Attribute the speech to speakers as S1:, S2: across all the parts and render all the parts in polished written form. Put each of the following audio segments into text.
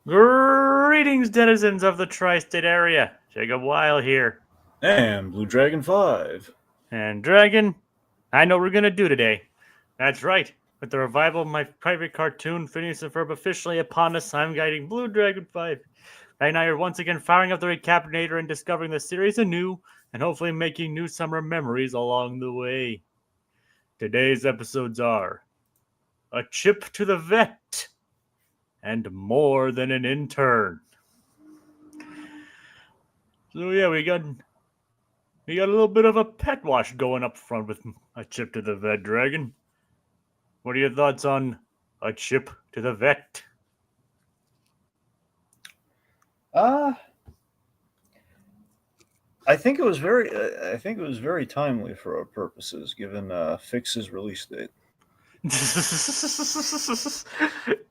S1: Greetings, denizens of the tri-state area. Jacob Weil here.
S2: And Blue Dragon 5.
S1: And Dragon, I know what we're going to do today. That's right. With the revival of my favorite cartoon, Phineas and Ferb, officially upon us, I'm guiding Blue Dragon 5. Right now, you're once again firing up the Recap-inator and discovering the series anew, and hopefully making new summer memories along the way. Today's episodes are A Chip to the Vet and More Than an Intern. So yeah, we got a little bit of a pet wash going up front with A Chip to the Vet, Dragon. What are your thoughts on A Chip to the Vet?
S2: I think it was very timely for our purposes, given Fix's release date.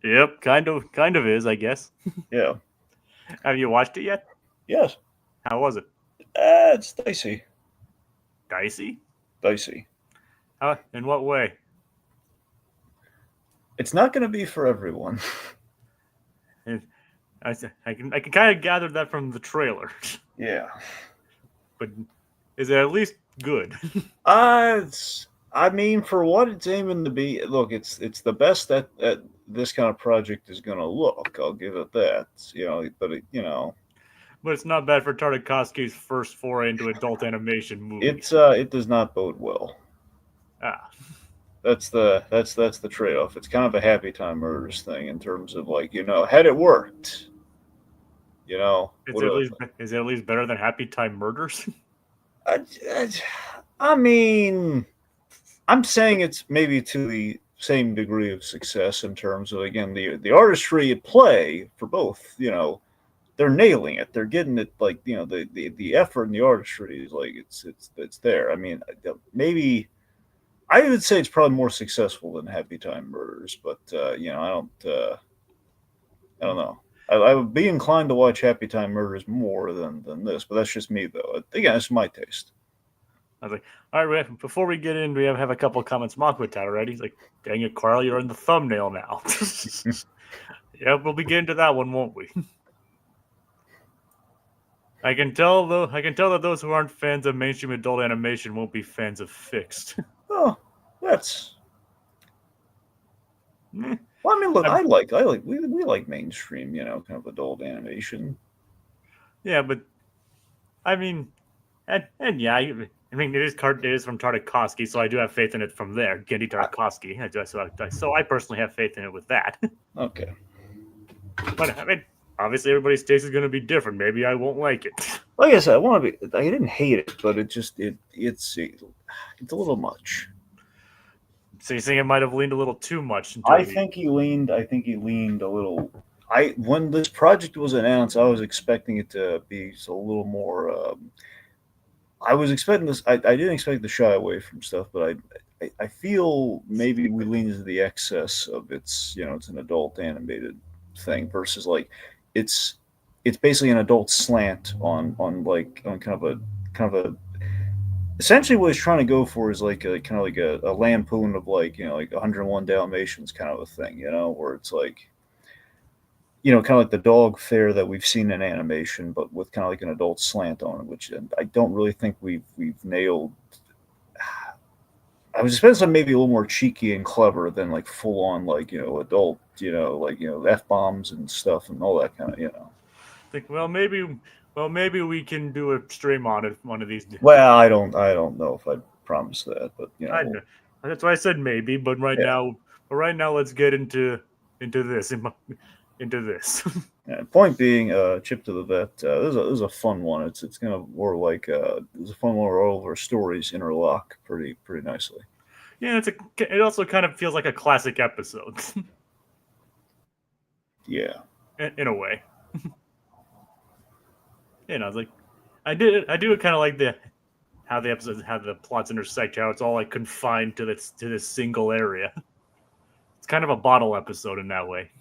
S1: Yep, kind of is, I guess.
S2: Yeah.
S1: Have you watched it yet?
S2: Yes.
S1: How was it?
S2: It's dicey.
S1: Dicey?
S2: Dicey.
S1: In what way?
S2: It's not going to be for everyone.
S1: I can kind of gather that from the trailer.
S2: Yeah.
S1: But is it at least good?
S2: I mean, for what it's aiming to be, look, it's the best that this kind of project is going to look. I'll give it that.
S1: But it's not bad for Tartakovsky's first foray into adult animation movies.
S2: It does not bode well. That's the trade-off. It's kind of a Happy Time Murders thing in terms of had it worked,
S1: is it at least better than Happy Time Murders?
S2: I mean, I'm saying it's maybe to the same degree of success in terms of, again, the artistry at play for both. They're nailing it. They're getting it, the effort and the artistry is it's there. I mean, maybe I would say it's probably more successful than Happy Time Murders, but I don't know. I would be inclined to watch Happy Time Murders more than this, but that's just me, though. Again, it's my taste.
S1: I was like, all right, before we get in, we have a couple of comments. Mark with that already. He's like, dang it, Carl, you're in the thumbnail now. Yeah, we'll be getting to that one, won't we? I can tell that those who aren't fans of mainstream adult animation won't be fans of Fixed.
S2: Oh, that's. Well, I mean, look, we like mainstream, kind of adult animation.
S1: Yeah, but I mean, and yeah, I mean, it is from Tartakovsky, so I do have faith in it from there. Gendy Tartakovsky, so I personally have faith in it with that.
S2: Okay.
S1: But I mean, obviously everybody's taste is going to be different. Maybe I won't like it.
S2: Like I said, I didn't hate it, but it's a little much.
S1: So you think it might have leaned a little too much?
S2: I think he leaned a little. When this project was announced, I was expecting it to be a little more. I was expecting this. I didn't expect to shy away from stuff, but I feel maybe we leaned into the excess of it's an adult animated thing versus it's basically an adult slant on kind of a essentially what he's trying to go for is a lampoon of 101 Dalmatians kind of a thing, where it's kind of like the dog fare that we've seen in animation, but with kind of like an adult slant on it, which I don't really think we've nailed. I was expecting something maybe a little more cheeky and clever than full on adult, F bombs and stuff and all that kind of.
S1: Think maybe we can do a stream on it one of these days.
S2: Well, I don't know if I'd promise that, but
S1: that's why I said maybe. But right now, let's get into this.
S2: Yeah, point being, Chip to the Vet. This is a fun one. It's kind of more like it's a fun one where all of our stories interlock pretty nicely.
S1: Yeah, it also kind of feels like a classic episode.
S2: Yeah,
S1: in a way. I was like, I do kind of like how the episodes, how the plots intersect, how it's all confined to this single area. It's kind of a bottle episode in that way.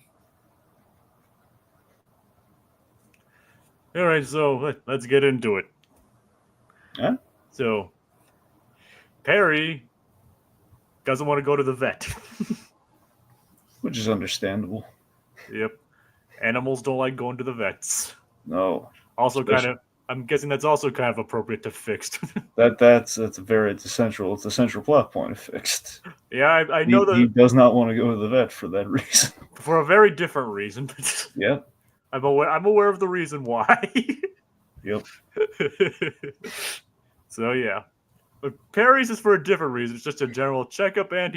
S1: All right, so let's get into it.
S2: Huh?
S1: So, Perry doesn't want to go to the vet.
S2: Which is understandable.
S1: Yep. Animals don't like going to the vets.
S2: No.
S1: Also, I'm guessing that's also kind of appropriate to Fixed.
S2: That's it's a central plot point of Fixed.
S1: Yeah, I know that
S2: he does not want to go to the vet for that reason.
S1: For a very different reason.
S2: Yep.
S1: I'm aware of the reason why.
S2: Yep.
S1: So yeah. But Perry's is for a different reason. It's just a general checkup, and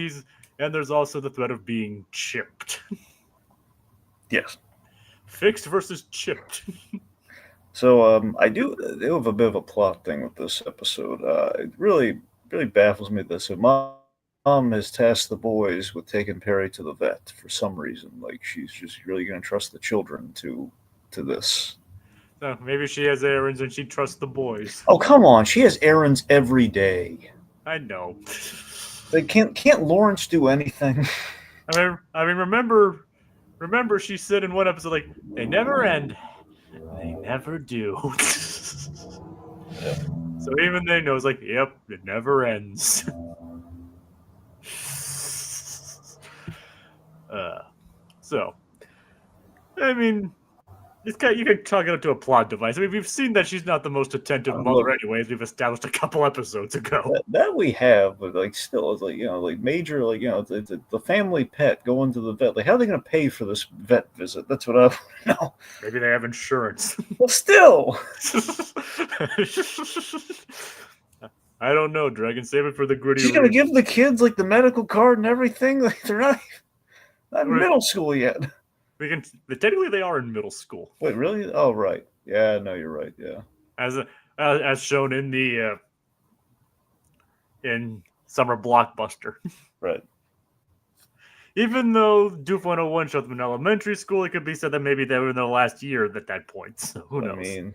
S1: there's also the threat of being chipped.
S2: Yes.
S1: Fixed versus chipped.
S2: So I do have a bit of a plot thing with this episode. It really baffles me that so mom has tasked the boys with taking Perry to the vet for some reason. Like she's just really going to trust the children to this.
S1: No, maybe she has errands and she trusts the boys.
S2: Oh, come on. She has errands every day.
S1: I know.
S2: Like, can't Lawrence do anything?
S1: I mean, remember she said in one episode, like, they never end. They never do. So even they know, it's like, yep, it never ends. So, I mean, you can chalk it up to a plot device. I mean, we've seen that she's not the most attentive mother, anyways. We've established a couple episodes ago.
S2: That we have, but like still, it's like like major, like the family pet going to the vet. Like, how are they going to pay for this vet visit? That's what I want to know.
S1: Maybe they have insurance.
S2: Well, still.
S1: I don't know, Dragon. Save it for the gritty.
S2: She's going to give the kids like the medical card and everything. Like they're not in middle school yet.
S1: Technically they are in middle school.
S2: Wait, really? Oh, right. Yeah, no, you're right. Yeah.
S1: As shown in the in Summer Blockbuster.
S2: Right.
S1: Even though Doof 101 showed them in elementary school, it could be said that maybe they were in their last year at that point. So who knows?
S2: I mean,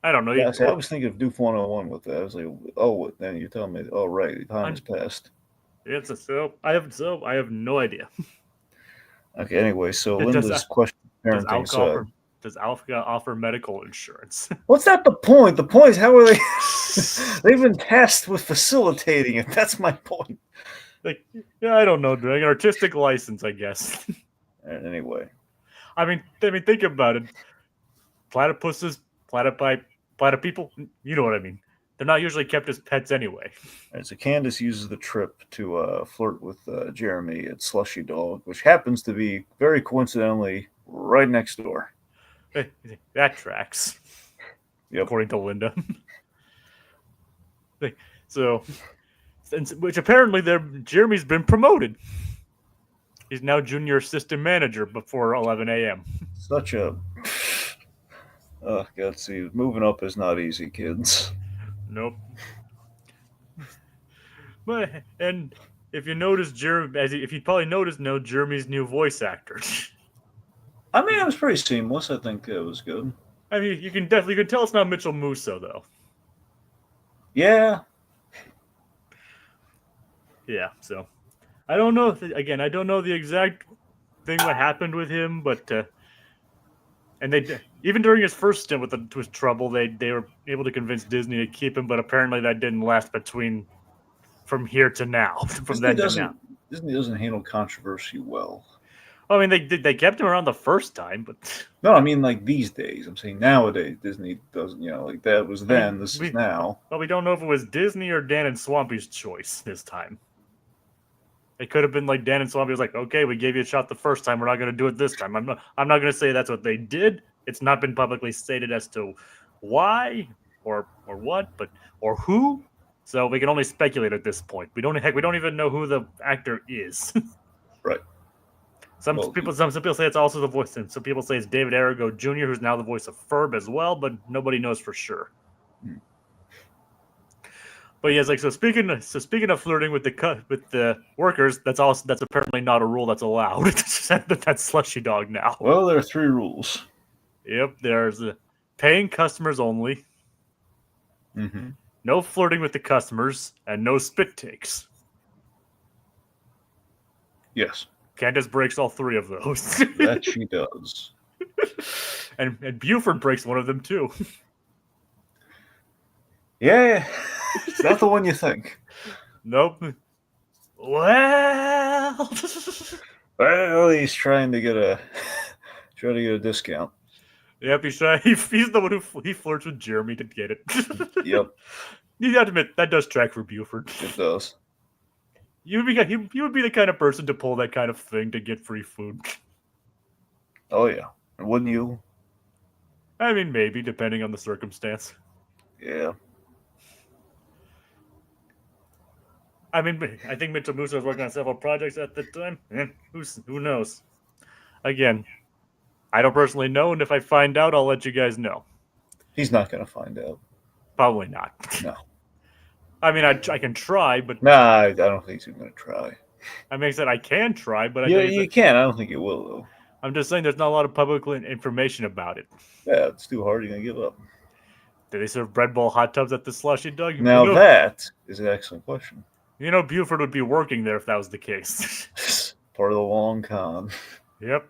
S1: I don't know.
S2: Yeah, I was thinking of Doof 101 with that. I was like, oh, then you're telling me, oh, right, the time has passed.
S1: I have no idea.
S2: Okay, anyway, so Linda's question parenting.
S1: Does Alpha offer medical insurance?
S2: What's not the point? The point is, how are they? They've been tasked with facilitating it. That's my point.
S1: Like, yeah, I don't know, Drake. An artistic license, I guess.
S2: Anyway,
S1: I mean, think about it. Platypuses, platypeople. You know what I mean. They're not usually kept as pets anyway.
S2: Right, so Candace uses the trip to flirt with Jeremy at Slushy Dog, which happens to be very coincidentally right next door.
S1: That tracks.
S2: Yep.
S1: According to Linda. So, which apparently Jeremy's been promoted. He's now junior assistant manager before 11 a.m.
S2: Such a... Oh, God, see, moving up is not easy, kids.
S1: Nope. And if you notice, if you probably noticed, Jeremy's new voice actor.
S2: I mean, it was pretty seamless. I think it was good.
S1: I mean, you can tell it's not Mitchell Musso, though.
S2: Yeah.
S1: Yeah, so I don't know. Again, I don't know the exact thing what happened with him, but and they even during his first stint with trouble, they were able to convince Disney to keep him, but apparently that didn't last from here to now. Disney
S2: doesn't handle controversy well.
S1: I mean, they kept him around the first time, but
S2: no, I mean like these days. I'm saying nowadays Disney doesn't. Like that was then. This is now.
S1: Well, we don't know if it was Disney or Dan and Swampy's choice this time. It could have been like Dan and Swampy was like, okay, we gave you a shot the first time. We're not going to do it this time. I'm not going to say that's what they did. It's not been publicly stated as to why or what, or who. So we can only speculate at this point. We don't even know who the actor is.
S2: Right.
S1: Some people say it's also the voice, and some people say it's David Arago Jr., who's now the voice of Ferb as well, but nobody knows for sure. But yes, like so. Speaking of flirting with the workers, that's apparently not a rule that's allowed. That's Slushy Dog now.
S2: Well, there are 3 rules.
S1: Yep, there's paying customers only.
S2: Mm-hmm.
S1: No flirting with the customers, and no spit takes.
S2: Yes.
S1: Candace breaks all 3 of those.
S2: That she does.
S1: and Buford breaks one of them too.
S2: Yeah. Is that the one you think?
S1: Nope. Well,
S2: he's trying to Try to get a discount.
S1: Yep, he's the one who he flirts with Jeremy to get it.
S2: Yep,
S1: You have to admit that does track for Buford.
S2: it does.
S1: You would be the kind of person to pull that kind of thing to get free food.
S2: Oh yeah, wouldn't you?
S1: I mean, maybe depending on the circumstance.
S2: Yeah.
S1: I mean, I think Mitchell Musso was working on several projects at the time. Who knows? Again, I don't personally know, and if I find out, I'll let you guys know.
S2: He's not gonna find out.
S1: Probably not.
S2: No.
S1: I mean, I can try, but
S2: Nah, I don't think he's gonna try.
S1: I mean, I said I can try, but
S2: Yeah, you can. I don't think you will though.
S1: I'm just saying there's not a lot of public information about it.
S2: Yeah, it's too hard. You're gonna give up.
S1: Do they serve bread bowl hot tubs at the slushy dog?
S2: Now that is an excellent question.
S1: You know, Buford would be working there if that was the case.
S2: Part of the long con.
S1: Yep.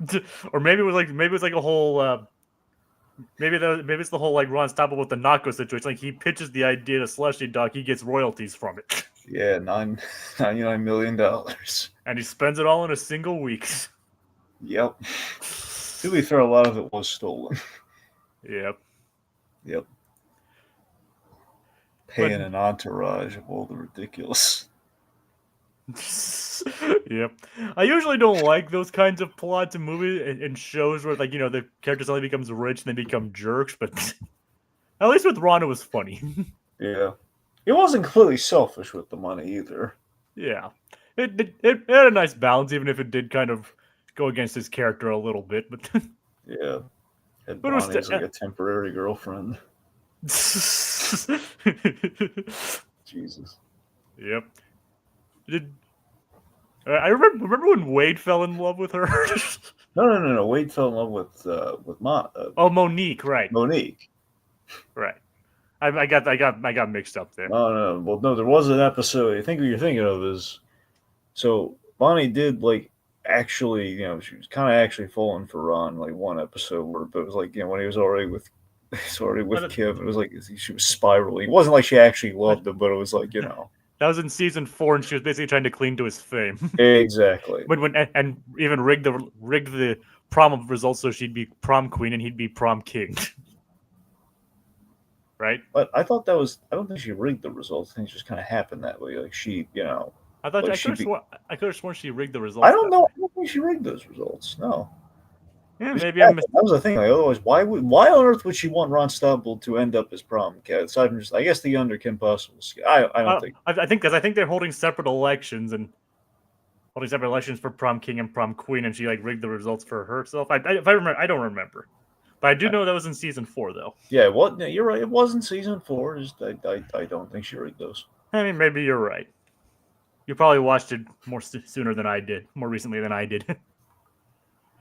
S1: Or maybe it was like a whole. Maybe it's the whole like Ron Stoppable with the Nako situation. Like he pitches the idea to Slushy Dog, he gets royalties from it.
S2: Yeah, $99 million.
S1: And he spends it all in a single week.
S2: Yep. To be fair, a lot of it was stolen.
S1: Yep.
S2: Yep. Paying an entourage of all the ridiculous.
S1: Yep. I usually don't like those kinds of plots in movies and shows where, like, you know, the character suddenly becomes rich and they become jerks, but at least with Ron, it was funny.
S2: Yeah. He wasn't completely selfish with the money either.
S1: Yeah. It had a nice balance, even if it did kind of go against his character a little bit, but
S2: yeah. And
S1: but it was
S2: Bonnie was like a temporary girlfriend. Jesus.
S1: Yep. I remember when Wade fell in love with her.
S2: No. Wade fell in love with
S1: Monique, right?
S2: Monique.
S1: Right. I got mixed up there.
S2: No. Well, no, there was an episode. I think what you're thinking of is, so Bonnie did like actually, you know, she was kind of actually falling for Ron like one episode where, but it was like, you know, when he was already with Kim, it was like she was spiraling. It wasn't like she actually loved him, but it was like, you know.
S1: That was in season 4, and she was basically trying to cling to his fame.
S2: Exactly.
S1: and even rigged the prom results so she'd be prom queen and he'd be prom king. Right?
S2: But I thought that was. I don't think she rigged the results. Things just kind of happened that way. Like she, you know.
S1: I thought
S2: like
S1: I could have sworn she rigged the results.
S2: I don't know. I don't think she rigged those results. No.
S1: Yeah, maybe
S2: that was the thing. Like, otherwise, why on earth would she want Ron Stoppable to end up as prom cat? Aside from just, I guess, the under Kim Possible. I don't think.
S1: I think because I think they're holding separate elections for prom king and prom queen, and she like rigged the results for herself. If I remember, I don't remember, but I do know that was in season 4 though.
S2: Yeah, you're right. It wasn't season 4. Just I don't think she rigged those.
S1: I mean, maybe you're right. You probably watched it more sooner than I did, more recently than I did.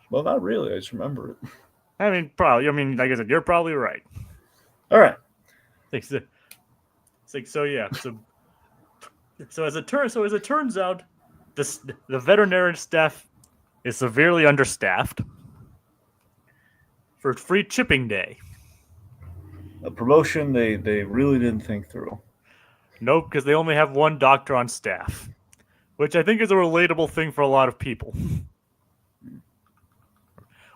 S2: Well, not really. I just remember it.
S1: I mean, probably. I mean, like I said, you're probably right.
S2: All right.
S1: It's like so. Yeah. So as it turns out, the veterinary staff is severely understaffed for free chipping day.
S2: A promotion they really didn't think through.
S1: Nope, because they only have one doctor on staff, which I think is a relatable thing for a lot of people.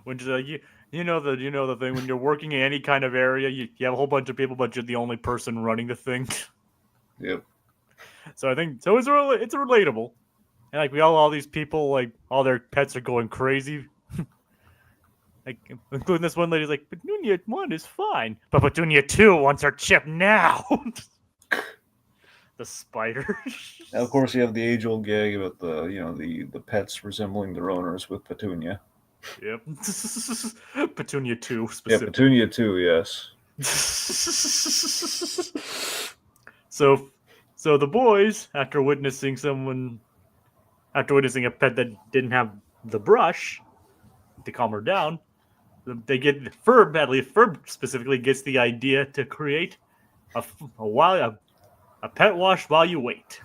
S1: Which you know the thing when you're working in any kind of area, you have a whole bunch of people, but you're the only person running the thing.
S2: Yep.
S1: So I think it's relatable, and like all these people, like all their pets are going crazy. Like including this one lady's like, Petunia 1 is fine, but Petunia 2 wants her chip now. The spider.
S2: Now, of course, you have the age-old gag about the pets resembling their owners with Petunia.
S1: Yep. Petunia 2 specifically.
S2: Yeah, Petunia 2, yes.
S1: So the boys, after witnessing a pet that didn't have the brush to calm her down, they get Ferb specifically gets the idea to create a pet wash while you wait.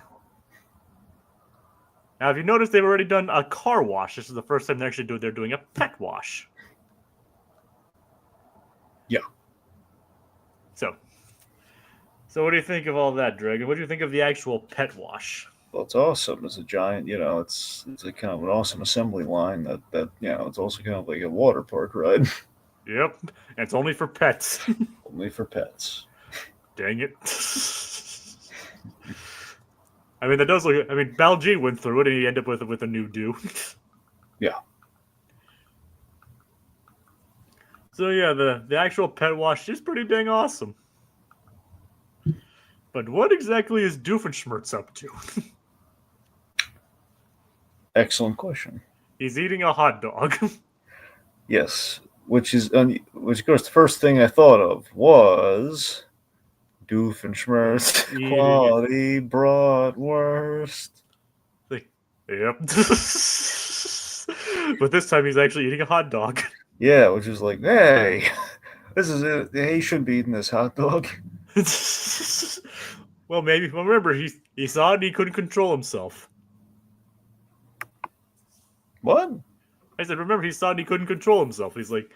S1: Now, if you notice, they've already done a car wash. This is the first time they're doing a pet wash.
S2: Yeah.
S1: So what do you think of all that, Dragon? What do you think of the actual pet wash?
S2: it's awesome. It's a giant, it's a kind of an awesome assembly line that it's also kind of like a water park ride,
S1: Yep. And it's only for pets.
S2: only for pets.
S1: Dang it. I mean, that does look. I mean, Baljeet went through it, and he ended up with a new do.
S2: Yeah.
S1: So yeah, the actual pet wash is pretty dang awesome. But what exactly is Doofenshmirtz up to?
S2: Excellent question.
S1: He's eating a hot dog.
S2: Yes, which of course the first thing I thought of was Doofenshmirtz
S1: Eating
S2: quality bratwurst.
S1: Yep. But this time he's actually eating a hot dog.
S2: Yeah, which is like, hey, this is it. He shouldn't be eating this hot dog.
S1: Well, maybe. Well, remember, he saw it and he couldn't control himself.
S2: What?
S1: I said, remember, he saw it and he couldn't control himself. He's like,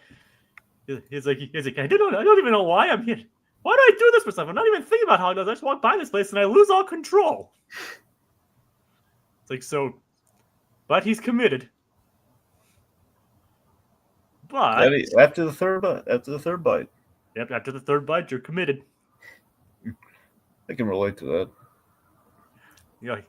S1: I don't even know why I'm here. Why do I do this for stuff? I'm not even thinking about how it does. I just walk by this place and I lose all control. It's like, so, but he's committed. But
S2: After the third bite.
S1: Yep, after the third bite, you're committed.
S2: I can relate to that.
S1: Yeah,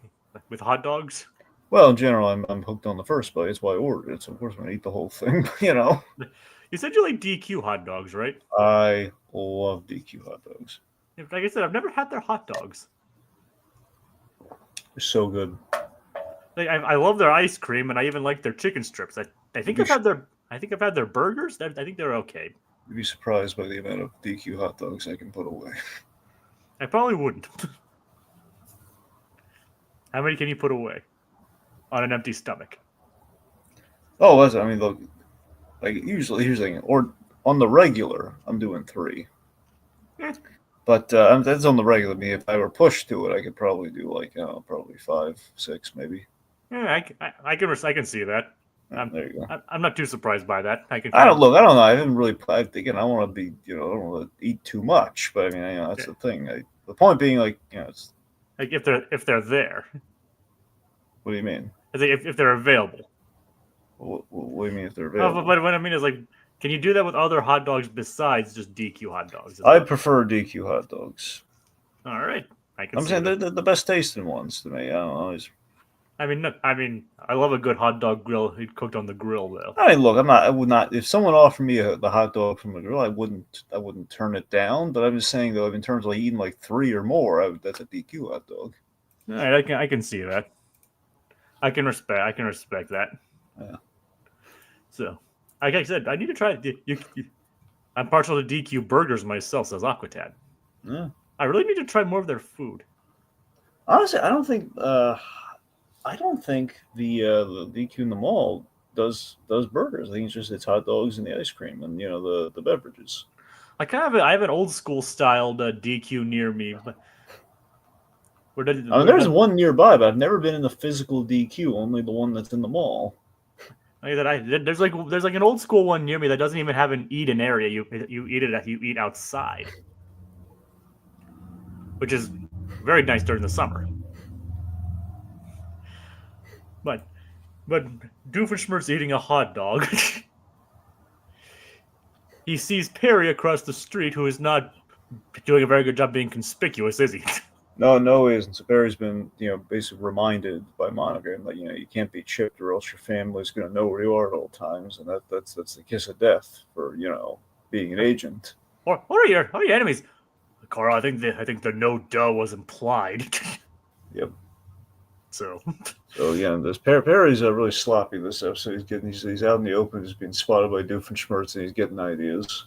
S1: with hot dogs.
S2: Well, in general, I'm hooked on the first bite. That's why I ordered it. So of course I'm gonna eat the whole thing.
S1: You said you like DQ hot dogs, right?
S2: I love DQ hot dogs.
S1: Like I said, I've never had their hot dogs.
S2: They're so good.
S1: Like I love their ice cream, and I even like their chicken strips. I think I've had their burgers. I think they're okay.
S2: You'd be surprised by the amount of DQ hot dogs I can put away.
S1: I probably wouldn't. How many can you put away on an empty stomach?
S2: Oh, look, like usually, here's the thing, or on the regular, I'm doing 3. But that's on the regular. I mean, if I were pushed to it, I could probably do probably 5, 6, maybe.
S1: Yeah, I can see that.
S2: There you go.
S1: I'm not too surprised by that. I
S2: don't know. I haven't really. I'm thinking I want to be. I don't want to eat too much. But I mean, that's the thing. The point being, it's
S1: like if they're there.
S2: What do you mean?
S1: I think if they're available.
S2: What do you mean if they're available?
S1: But what I mean is, like, can you do that with other hot dogs besides just DQ hot dogs?
S2: I prefer DQ hot dogs.
S1: All right,
S2: I'm saying they're the best tasting ones to me. I don't know.
S1: I mean, I love a good hot dog grill cooked on the grill, though.
S2: I mean, look, I would not. If someone offered me the hot dog from the grill, I wouldn't turn it down. But I'm just saying, though, in terms of eating like 3 or more, that's a DQ hot dog.
S1: All right, I can see that. I can respect that.
S2: Yeah.
S1: So, like I said, I need to try it. I'm partial to DQ burgers myself, says Aquatad.
S2: Yeah.
S1: I really need to try more of their food.
S2: Honestly, I don't think the DQ in the mall does burgers. I think it's hot dogs and the ice cream and the beverages.
S1: I have an old school styled DQ near me, but
S2: there's one nearby, but I've never been in the physical DQ. Only the one that's in the mall.
S1: Like that, there's like an old school one near me that doesn't even have an eat-in area. You eat outside, which is very nice during the summer. But Doofenshmirtz eating a hot dog. He sees Perry across the street, who is not doing a very good job being conspicuous, is he?
S2: No, he isn't. So Barry's been, basically reminded by Monogram that you can't be chipped, or else your family's going to know where you are at all times, and that's the kiss of death for being an agent.
S1: Or what are your enemies? Carl, I think the no duh was implied.
S2: Yep.
S1: So
S2: this Perry's really sloppy this episode. He's out in the open, he's being spotted by Doofenshmirtz, and he's getting ideas.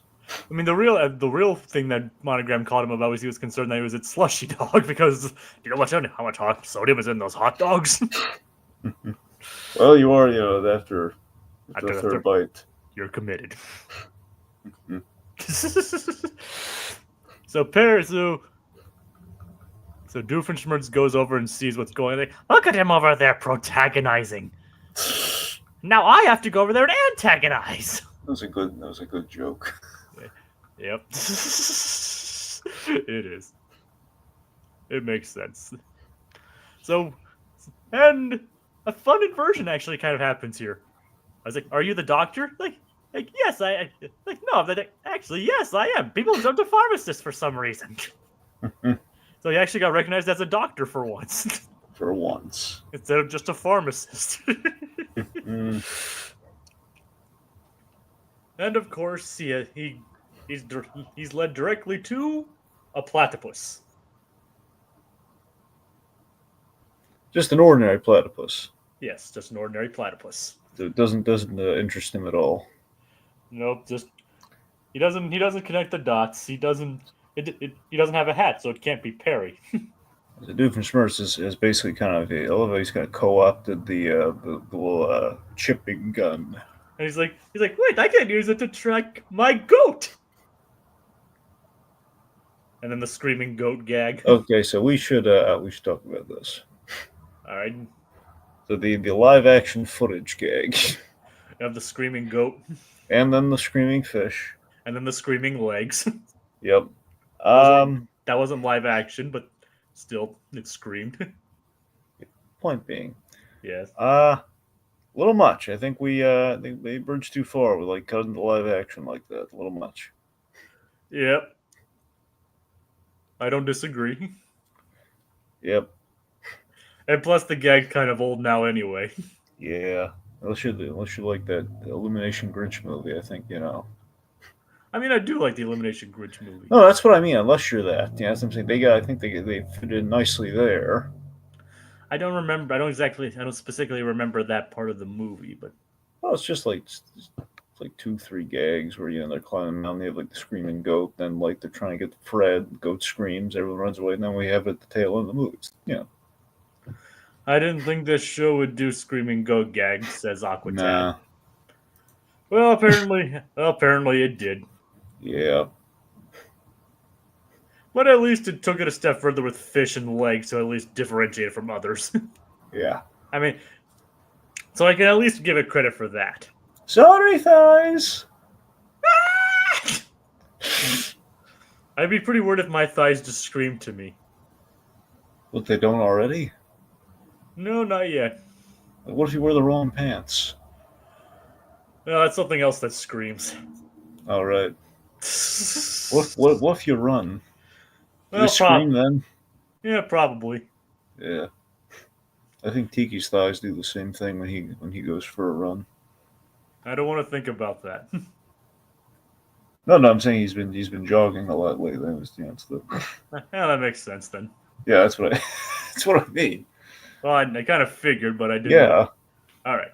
S1: I mean, the real thing that Monogram called him about was he was concerned that he was a slushy dog because do you know how much hot sodium is in those hot dogs?
S2: Well, you are, after the third bite,
S1: you're committed. So Doofenshmirtz goes over and sees what's going on. Look at him over there protagonizing. Now I have to go over there and antagonize.
S2: That was a good joke.
S1: Yep. It is. It makes sense. So And a fun inversion actually kind of happens here. I was like, "Are you the doctor?" Like yes, like no, actually yes, I am. People jump to pharmacist for some reason. So he actually got recognized as a doctor for once.
S2: For once.
S1: Instead of just a pharmacist. And of course, he's led directly to a platypus.
S2: Just an ordinary platypus.
S1: Yes, just an ordinary platypus.
S2: It doesn't interest him at all.
S1: Nope, just he doesn't connect the dots. He doesn't have a hat, so it can't be Perry.
S2: The Doofenshmirtz is basically kind of I love how he's kind of co-opted the little chipping gun.
S1: And he's like, wait, I can't use it to track my goat. And then the screaming goat gag.
S2: Okay, so we should talk about this.
S1: All right.
S2: So the live action footage gag.
S1: You have the screaming goat.
S2: And then the screaming fish.
S1: And then the screaming legs.
S2: Yep.
S1: That wasn't live action, but still, it screamed.
S2: Point being.
S1: Yes.
S2: A little much. I think they bridged too far with like cutting the live action like that. A little much.
S1: Yep. I don't disagree.
S2: Yep.
S1: And plus, the gag's kind of old now anyway.
S2: Yeah. Unless you like that Illumination Grinch movie, I think
S1: I mean, I do like the Elimination Grinch movie.
S2: No, that's what I mean. Unless you're that, that's what I'm saying. I think they fit in nicely there.
S1: I don't remember. I don't specifically remember that part of the movie, but
S2: Well, it's like 2-3 gags where they're climbing down. They have like the screaming goat, then like they're trying to get Fred. The goat screams, everyone runs away, and then we have at the tail end of the movie.
S1: I didn't think this show would do screaming goat gags, says Aquatad.
S2: Nah.
S1: Well, apparently it did.
S2: Yeah.
S1: But at least it took it a step further with fish and legs to at least differentiate it from others.
S2: Yeah.
S1: I mean, so I can at least give it credit for that.
S2: Sorry, thighs.
S1: I'd be pretty worried if my thighs just screamed to me.
S2: What, they don't already?
S1: No, not yet.
S2: What if you wear the wrong pants?
S1: No, that's something else that screams.
S2: All right. What if you run? Do you scream then?
S1: Yeah, probably.
S2: Yeah. I think Tiki's thighs do the same thing when he goes for a run.
S1: I don't want to think about that.
S2: No, I'm saying he's been jogging a lot lately.
S1: Yeah, that makes sense then.
S2: Yeah, that's what I mean.
S1: Well, I kind of figured, but I didn't.
S2: Yeah.
S1: All right,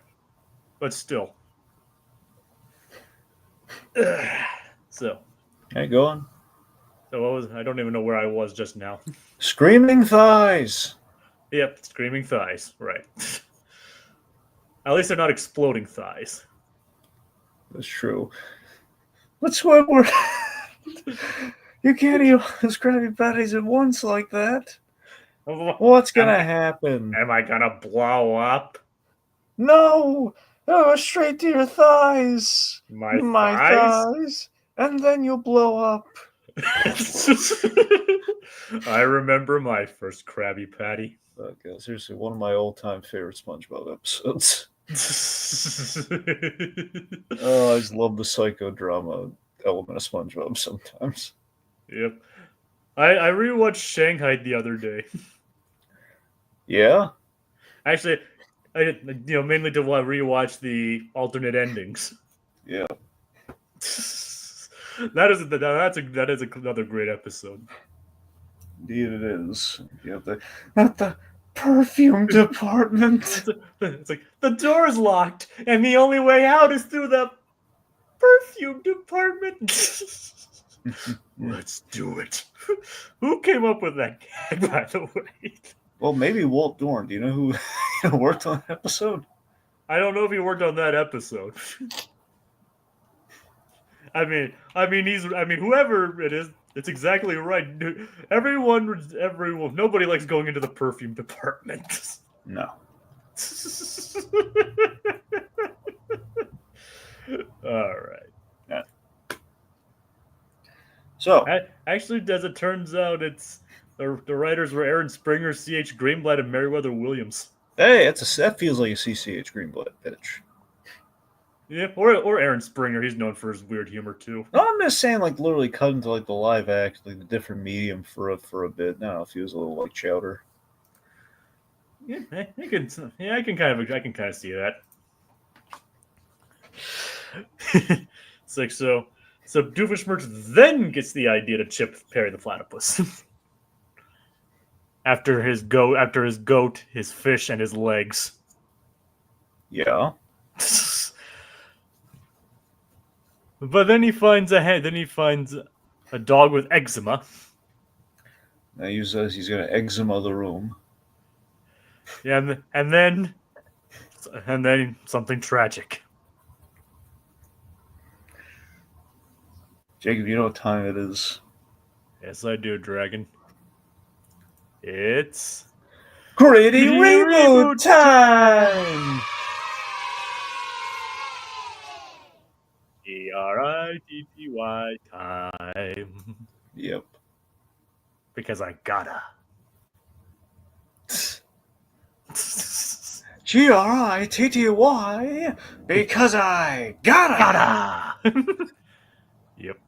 S1: but still. So.
S2: Okay, go on.
S1: So I don't even know where I was just now.
S2: Screaming thighs.
S1: Yep, screaming thighs. Right. At least they're not exploding thighs.
S2: That's true. That's what we're. You can't eat all those Krabby Patties at once like that. What's gonna happen?
S1: Am I gonna blow up?
S2: No! Oh, straight to your thighs.
S1: My thighs?
S2: And then you'll blow up.
S1: I remember my first Krabby Patty.
S2: Okay, seriously, one of my all-time favorite SpongeBob episodes. Oh, I just love the psychodrama element of SpongeBob sometimes.
S1: Yep. I rewatched Shanghai the other day.
S2: Yeah?
S1: Actually, mainly to rewatch the alternate endings.
S2: Yeah.
S1: That is another great episode.
S2: Indeed it is. At the perfume department.
S1: It's like, the door's locked, and the only way out is through the perfume department. Let's do it. Who came up with that gag, by the way?
S2: Well, maybe Walt Dorn. Do you know who worked on that episode?
S1: I don't know if he worked on that episode. I mean, whoever it is, it's exactly right. Everyone, nobody likes going into the perfume department.
S2: No.
S1: All right.
S2: Yeah. So,
S1: actually, as it turns out, it's the writers were Aaron Springer, C.H. Greenblatt, and Meriwether Williams.
S2: Hey, that feels like a CCH Greenblatt pitch.
S1: Yeah, or Aaron Springer. He's known for his weird humor too.
S2: No, I'm just saying, like literally cut into like the live act, like the different medium for a bit. No, it feels a little like Chowder.
S1: Yeah, I can kind of see that. It's like so Doofenshmirtz then gets the idea to chip Perry the Platypus. after his goat, his fish, and his legs.
S2: Yeah.
S1: But then he finds a dog with eczema.
S2: Now he says he's gonna eczema the room.
S1: Yeah, and then something tragic.
S2: Jacob, you know what time it is?
S1: Yes, I do, Dragon. It's
S2: Gritty reboot time!
S1: GRITTY time.
S2: Yep.
S1: Because I gotta.
S2: GRITTY because I gotta!
S1: Yep.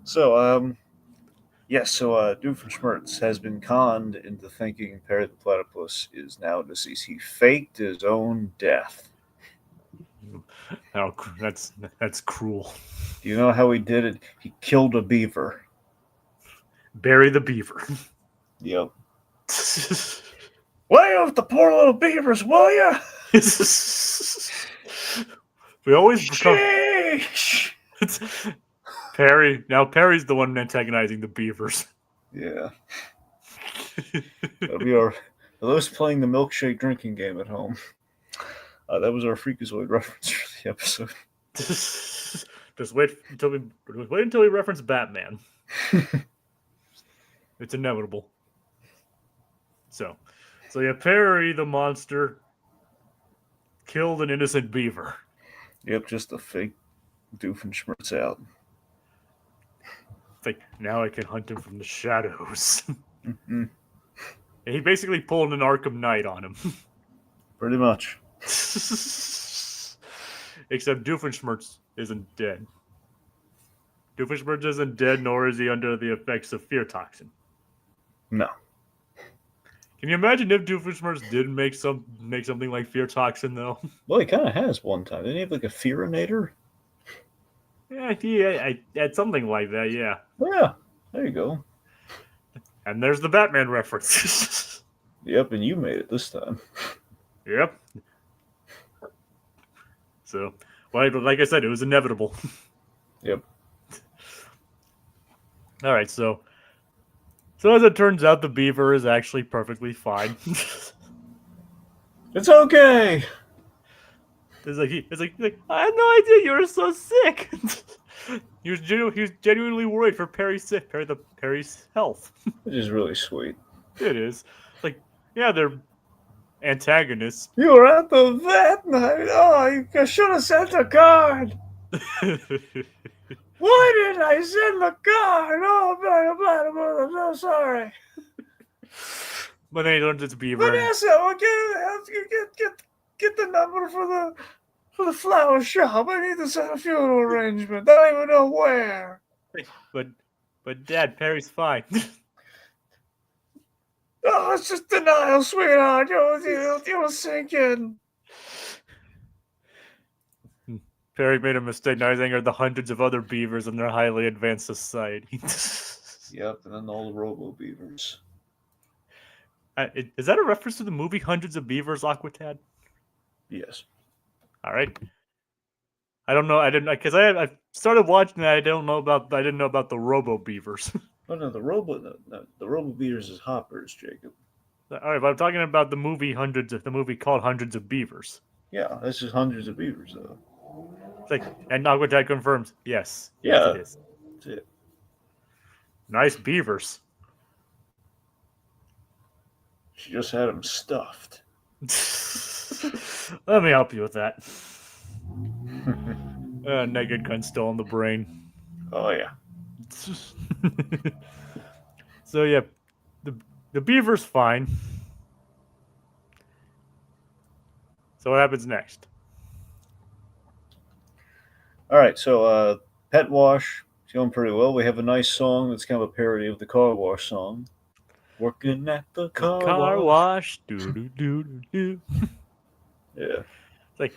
S2: So, Doofenshmirtz has been conned into thinking Perry the Platypus is now deceased. He faked his own death.
S1: Oh, that's cruel.
S2: Do you know how he did it? He killed a beaver.
S1: Bury the beaver.
S2: Yep. Lay off the poor little beavers, will ya?
S1: We always become
S2: Sheesh!
S1: Perry. Now Perry's the one antagonizing the beavers.
S2: Yeah. We are those playing the milkshake drinking game at home. That was our Freakazoid reference for the episode.
S1: Just wait until we reference Batman. It's inevitable. So yeah, Perry the monster killed an innocent beaver.
S2: Yep, just a fake Doofenshmirtz out.
S1: It's like, now I can hunt him from the shadows.
S2: Mm-hmm.
S1: And he basically pulled an Arkham Knight on him.
S2: Pretty much.
S1: Except Doofenshmirtz isn't dead. Doofenshmirtz isn't dead, nor is he under the effects of fear toxin.
S2: No.
S1: Can you imagine if Doofenshmirtz did make something like fear toxin, though?
S2: Well, he kind of has one time. Didn't he have like a Fear-inator?
S1: Yeah, I had something like that, yeah.
S2: Oh, yeah, there you go.
S1: And there's the Batman reference.
S2: Yep, and you made it this time.
S1: Yep. So, well, like I said, it was inevitable.
S2: Yep.
S1: All right, so as it turns out, the beaver is actually perfectly fine.
S2: It's okay.
S1: It's like I had no idea you were so sick. he was genuinely worried for Perry's health.
S2: Which is really sweet.
S1: It is. Like, yeah, they're antagonists.
S2: You were at the vet night. Oh, you should have sent a card. Why didn't I send the card? Oh, I'm so sorry.
S1: But then he learns it's beaver.
S2: Vanessa, get the number for the flower shop. I need to set a funeral arrangement. I don't even know where.
S1: But Dad, Perry's fine.
S2: Oh, it's just denial, sweetheart. You'll sink in.
S1: Perry made a mistake. Now he's angry at the hundreds of other beavers in their highly advanced society.
S2: Yep, and then all the robo beavers.
S1: Is that a reference to the movie Hundreds of Beavers, Aquatad?
S2: Yes.
S1: All right. I don't know. I didn't because I started watching it. I didn't know about the robo beavers.
S2: Oh no, the robo beavers is hoppers, Jacob.
S1: All right, but I'm talking about the movie called Hundreds of Beavers.
S2: Yeah, this is hundreds of beavers though.
S1: It's like, and Aquatad confirms, yes.
S2: Yeah,
S1: yes, it is.
S2: That's it.
S1: Nice beavers.
S2: She just had them stuffed.
S1: Let me help you with that. Naked gun still in the brain.
S2: Oh yeah.
S1: So yeah, the beaver's fine. So what happens next?
S2: All right, so Pet Wash is going pretty well. We have a nice song that's kind of a parody of the car wash song. Working at the car wash.
S1: Do do do do do.
S2: Yeah.
S1: It's like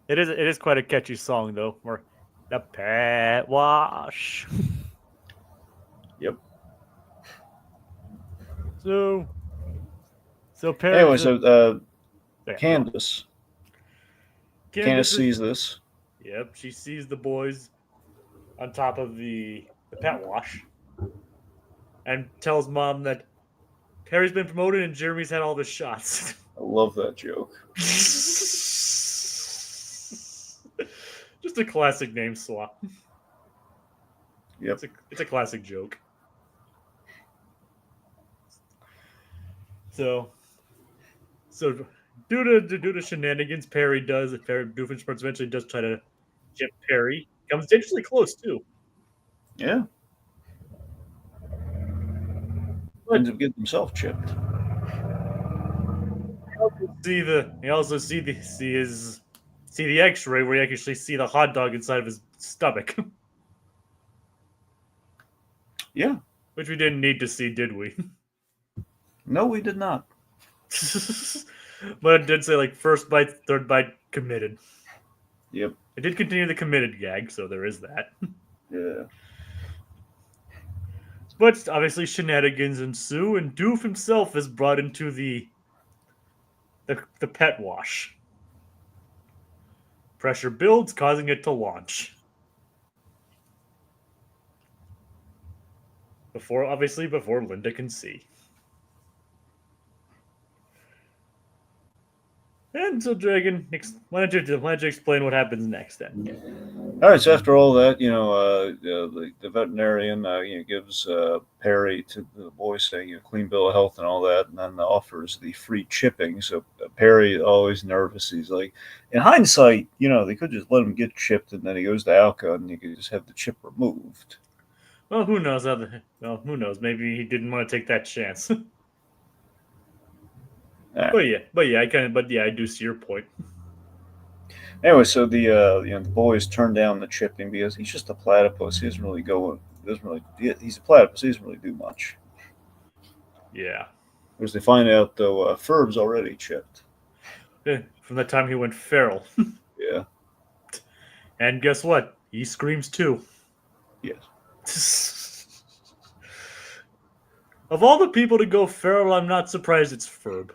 S1: it is quite a catchy song though. Or the pet wash.
S2: Yep.
S1: So Perry.
S2: Anyway, so
S1: Yeah.
S2: Candace sees this.
S1: Yep, she sees the boys on top of the pet wash and tells mom that Perry's been promoted and Jeremy's had all the shots.
S2: I love that joke.
S1: Just a classic name swap.
S2: Yep.
S1: It's a classic joke. So due to shenanigans, Doofenshmirtz eventually does try to chip Perry. Comes dangerously close too.
S2: Yeah. Ends up getting himself chipped.
S1: You also see the X-ray where you actually see the hot dog inside of his stomach.
S2: Yeah.
S1: Which we didn't need to see, did we?
S2: No, we did not.
S1: But it did say like first bite, third bite, committed.
S2: Yep.
S1: It did continue the committed gag, so there is that.
S2: Yeah.
S1: But obviously shenanigans ensue, and Doof himself is brought into the pet wash. Pressure builds, causing it to launch. Before Linda can see. And so, Dragon, why don't you explain what happens next then?
S2: All right, so after all that, the veterinarian gives Perry to the boy, saying clean bill of health and all that, and then offers the free chipping. So Perry, always nervous, he's like, in hindsight, they could just let him get chipped, and then he goes to Alka, and you could just have the chip removed.
S1: Well, who knows? Who knows? Maybe he didn't want to take that chance.
S2: Right.
S1: But yeah, I do see your point.
S2: Anyway, so the boys turn down the chipping because he's just a platypus. He doesn't really go. He's a platypus. He doesn't really do much.
S1: Yeah.
S2: Because they find out though, Ferb's already chipped.
S1: From the time he went feral.
S2: Yeah.
S1: And guess what? He screams too.
S2: Yes.
S1: Of all the people to go feral, I'm not surprised it's Ferb.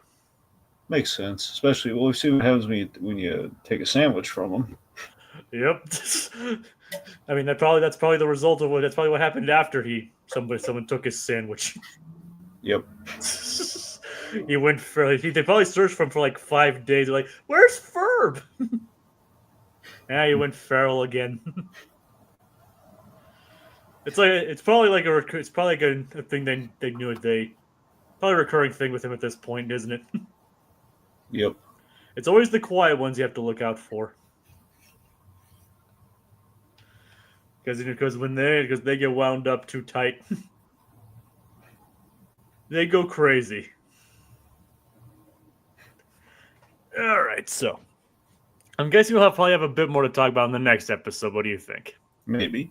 S2: Makes sense, especially we'll see what happens when you take a sandwich from him.
S1: Yep. I mean, that's probably the result of that's probably what happened after someone took his sandwich.
S2: Yep.
S1: He went feral. They probably searched for him for like 5 days. They're like, "Where's Ferb?" He went feral again. It's probably like a thing they knew probably a recurring thing with him at this point, isn't it?
S2: Yep.
S1: It's always the quiet ones you have to look out for. Because they get wound up too tight, they go crazy. All right, so I'm guessing we'll probably have a bit more to talk about in the next episode. What do you think?
S2: Maybe.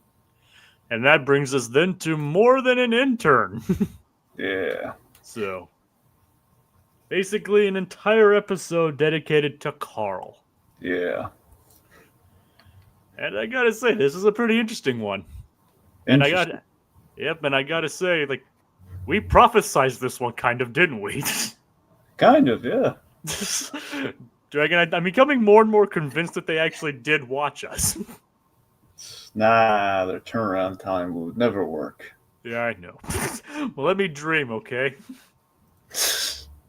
S1: And that brings us then to More Than an Intern.
S2: Yeah.
S1: So, basically an entire episode dedicated to Carl.
S2: Yeah.
S1: And I gotta say, this is a pretty interesting one. And I gotta say, like, we prophesized this one kind of, didn't we?
S2: Kind of, yeah.
S1: Dragon, I'm becoming more and more convinced that they actually did watch us.
S2: Nah, their turnaround time would never work.
S1: Yeah, I know. Well, let me dream, okay?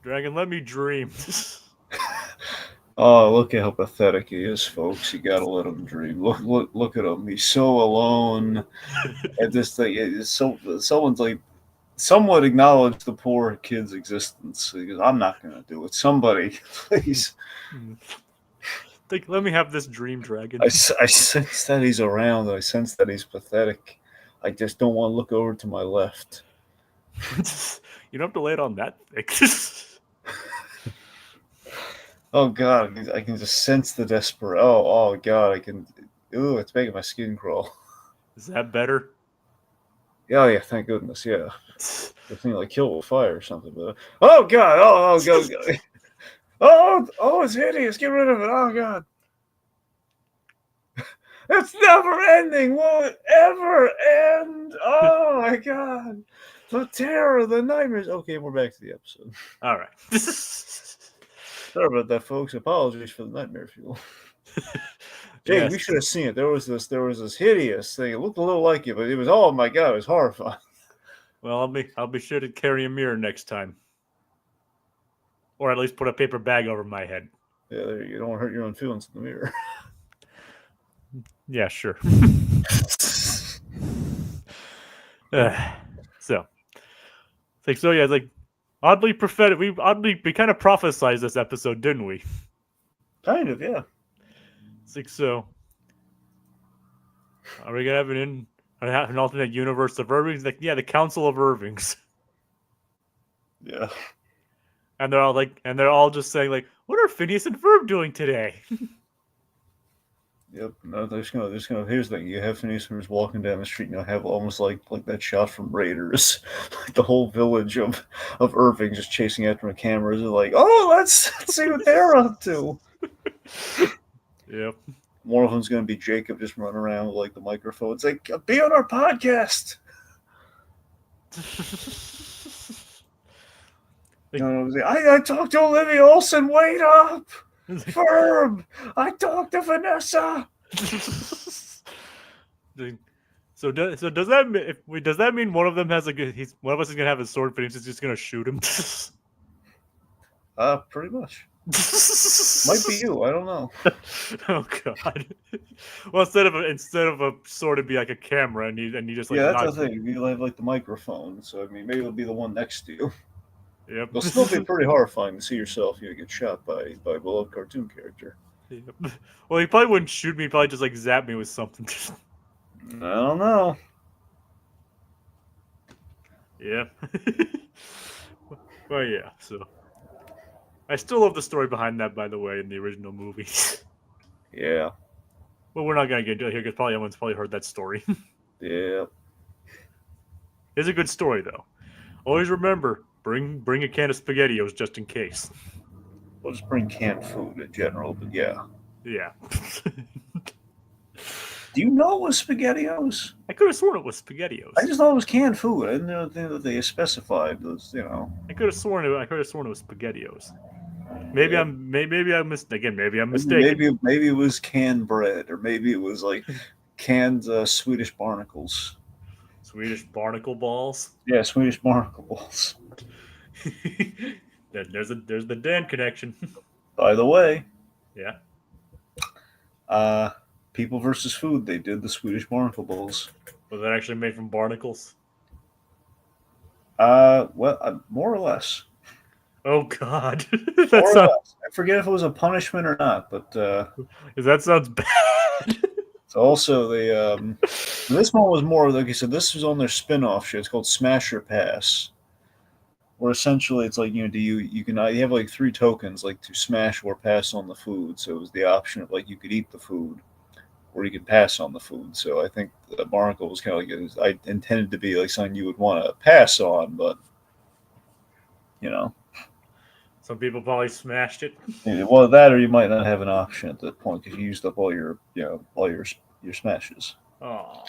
S1: Dragon, let me dream.
S2: Oh, look at how pathetic he is, folks. You gotta let him dream. Look at him. He's so alone. And this thing, someone's like, somewhat acknowledge the poor kid's existence. Because I'm not gonna do it. Somebody, please.
S1: Let me have this dream, Dragon.
S2: I sense that he's around. I sense that he's pathetic. I just don't want to look over to my left.
S1: You don't have to lay it on that thick.
S2: Oh God, I can just sense the desperate. Oh God, I can. Ooh, it's making my skin crawl.
S1: Is that better?
S2: Oh yeah, thank goodness. Yeah, the thing like kill with fire or something. But oh God, God. Oh, it's hideous. Get rid of it. Oh God, it's never ending. Will it ever end? Oh my God, the terror, the nightmares. Okay, we're back to the episode.
S1: All right.
S2: Sorry about that, folks. Apologies for the nightmare fuel. Jake,
S1: Yes.
S2: we should have seen it. There was this hideous thing. It looked a little like it, but it was, oh my God, it was horrifying.
S1: Well, I'll be sure to carry a mirror next time, or at least put a paper bag over my head.
S2: Yeah, there you don't want to hurt your own feelings in the mirror.
S1: Yeah, sure. So, it's like oddly prophetic. We kind of prophesized this episode, didn't we?
S2: Kind of, yeah.
S1: It's like, so are we gonna have an alternate universe of Irvings? Like, yeah, the Council of Irvings.
S2: Yeah.
S1: And they're all just saying like, what are Phineas and Ferb doing today?
S2: Yep. No, here's the thing. You have Phineas and Ferb walking down the street, and you'll have almost like that shot from Raiders, like the whole village of Irving just chasing after the cameras. They're like, oh, let's see what they're up to.
S1: Yep.
S2: One of them's going to be Jacob just running around with like the microphone. It's like, be on our podcast. I talked to Olivia Olson. Wait up, Ferb. I talked to Vanessa.
S1: So does that mean one of them has one of us is gonna have a sword, but he's just gonna shoot him?
S2: Pretty much. Might be you. I don't know.
S1: Oh God. Well, instead of a sword, it'd be like a camera, and you just like
S2: that's the thing. You'll have like the microphone, so I mean, maybe it'll be the one next to you.
S1: Yep.
S2: It'll still be pretty horrifying to see yourself, get shot by a beloved cartoon character.
S1: Yep. Well, he probably wouldn't shoot me. He'd probably just like zap me with something.
S2: I don't know.
S1: Yeah. Well, yeah. So, I still love the story behind that, by the way, in the original movie.
S2: Yeah.
S1: Well, we're not gonna get into it here because probably everyone's heard that story.
S2: Yeah.
S1: It's a good story though. Always remember, bring a can of SpaghettiOs just in case.
S2: We'll just bring canned food in general, but yeah.
S1: Yeah.
S2: Do you know it was SpaghettiOs?
S1: I could have sworn it was SpaghettiOs.
S2: I just thought it was canned food. I didn't know that they specified those.
S1: I could have sworn it was SpaghettiOs. Maybe I'm mistaken.
S2: Maybe it was canned bread, or maybe it was like canned Swedish barnacles.
S1: Swedish barnacle balls.
S2: Yeah, Swedish barnacle balls.
S1: There's the Dan connection.
S2: By the way,
S1: yeah.
S2: People versus Food. They did the Swedish barnacle balls.
S1: Was that actually made from barnacles?
S2: More or less.
S1: Oh God,
S2: I forget if it was a punishment or not, but
S1: that sounds bad.
S2: So also this one was more like you said. This was on their spin-off show. It's called Smash or Pass, where essentially it's like you have like 3 tokens, like to smash or pass on the food. So it was the option of like you could eat the food, or you could pass on the food. So I think the barnacle was kind of like I intended to be like something you would want to pass on, but
S1: some people probably smashed it.
S2: Well, that or you might not have an option at that point because you used up all your smashes.
S1: Oh,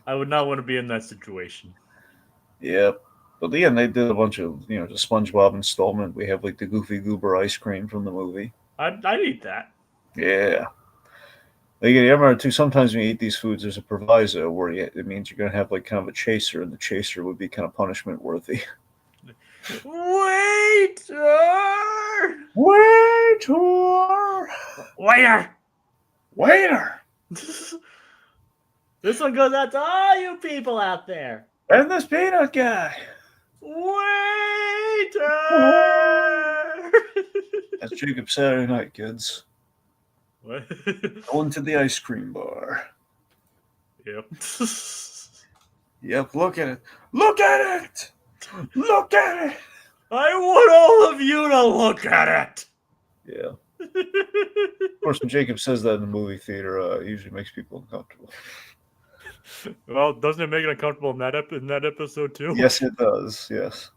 S1: I would not want to be in that situation.
S2: Yep. But again, they did a bunch of the SpongeBob installment. We have like the Goofy Goober ice cream from the movie.
S1: I'd eat that.
S2: Yeah. Like, I remember too. Sometimes when you eat these foods, there's a proviso where it means you're going to have like kind of a chaser, and the chaser would be kind of punishment worthy.
S1: Waiter! This one goes out to all you people out there.
S2: And this peanut guy.
S1: Waiter!
S2: That's Jacob's Saturday night, kids.
S1: What?
S2: Going to the ice cream bar.
S1: Yep.
S2: Yep, look at it. Look at it! Look at it!
S1: I want all of you to look at it!
S2: Yeah. Of course, when Jacob says that in the movie theater, it usually makes people uncomfortable.
S1: Well, doesn't it make it uncomfortable in that episode too?
S2: Yes, it does. Yes.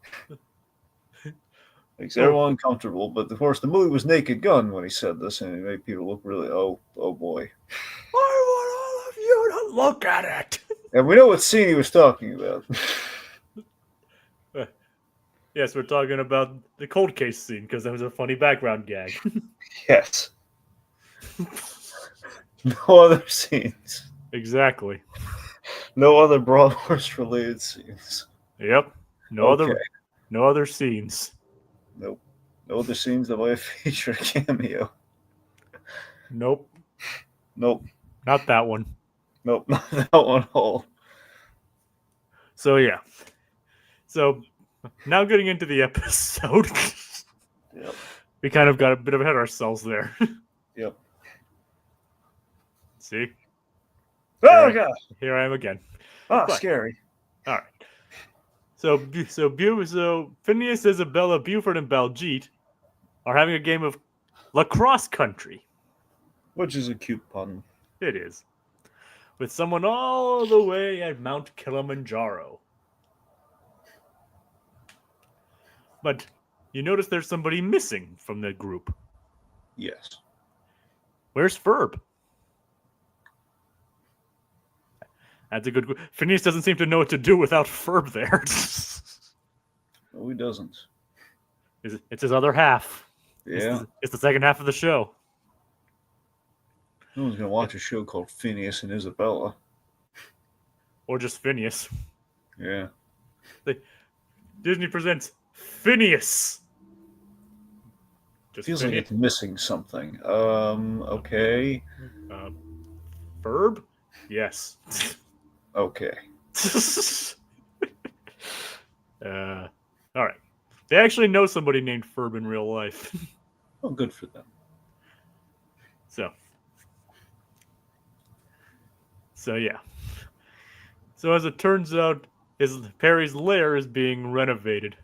S2: Makes everyone uncomfortable, but of course the movie was Naked Gun when he said this, and it made people look really, oh boy.
S1: I want all of you to look at it.
S2: And we know what scene he was talking about.
S1: Yes, we're talking about the cold case scene because that was a funny background gag.
S2: Yes. No other scenes.
S1: Exactly.
S2: No other Broadhurst related scenes.
S1: Yep. No other scenes.
S2: Nope. No other scenes that might feature a cameo.
S1: Nope.
S2: Nope.
S1: Not that one.
S2: Nope. Not that one at all.
S1: So yeah. So now getting into the episode.
S2: Yep.
S1: We kind of got a bit ahead of ourselves there.
S2: Yep.
S1: See?
S2: Oh god.
S1: Here I am again.
S2: Oh, scary.
S1: All right. So Phineas, Isabella, Buford, and Baljeet are having a game of lacrosse country.
S2: Which is a cute pun.
S1: It is. With someone all the way at Mount Kilimanjaro. But you notice there's somebody missing from the group.
S2: Yes.
S1: Where's Ferb? That's a good... Phineas doesn't seem to know what to do without Ferb there.
S2: No, he doesn't.
S1: It's his other half.
S2: Yeah.
S1: It's the second half of the show.
S2: No one's going to watch a show called Phineas and Isabella.
S1: Or just Phineas.
S2: Yeah.
S1: Disney presents Phineas.
S2: Just feels Phineas. Like it's missing something. Okay.
S1: Ferb? Yes.
S2: Okay.
S1: All right. They actually know somebody named Ferb in real life.
S2: Oh, good for them.
S1: So yeah. So as it turns out, Perry's lair is being renovated.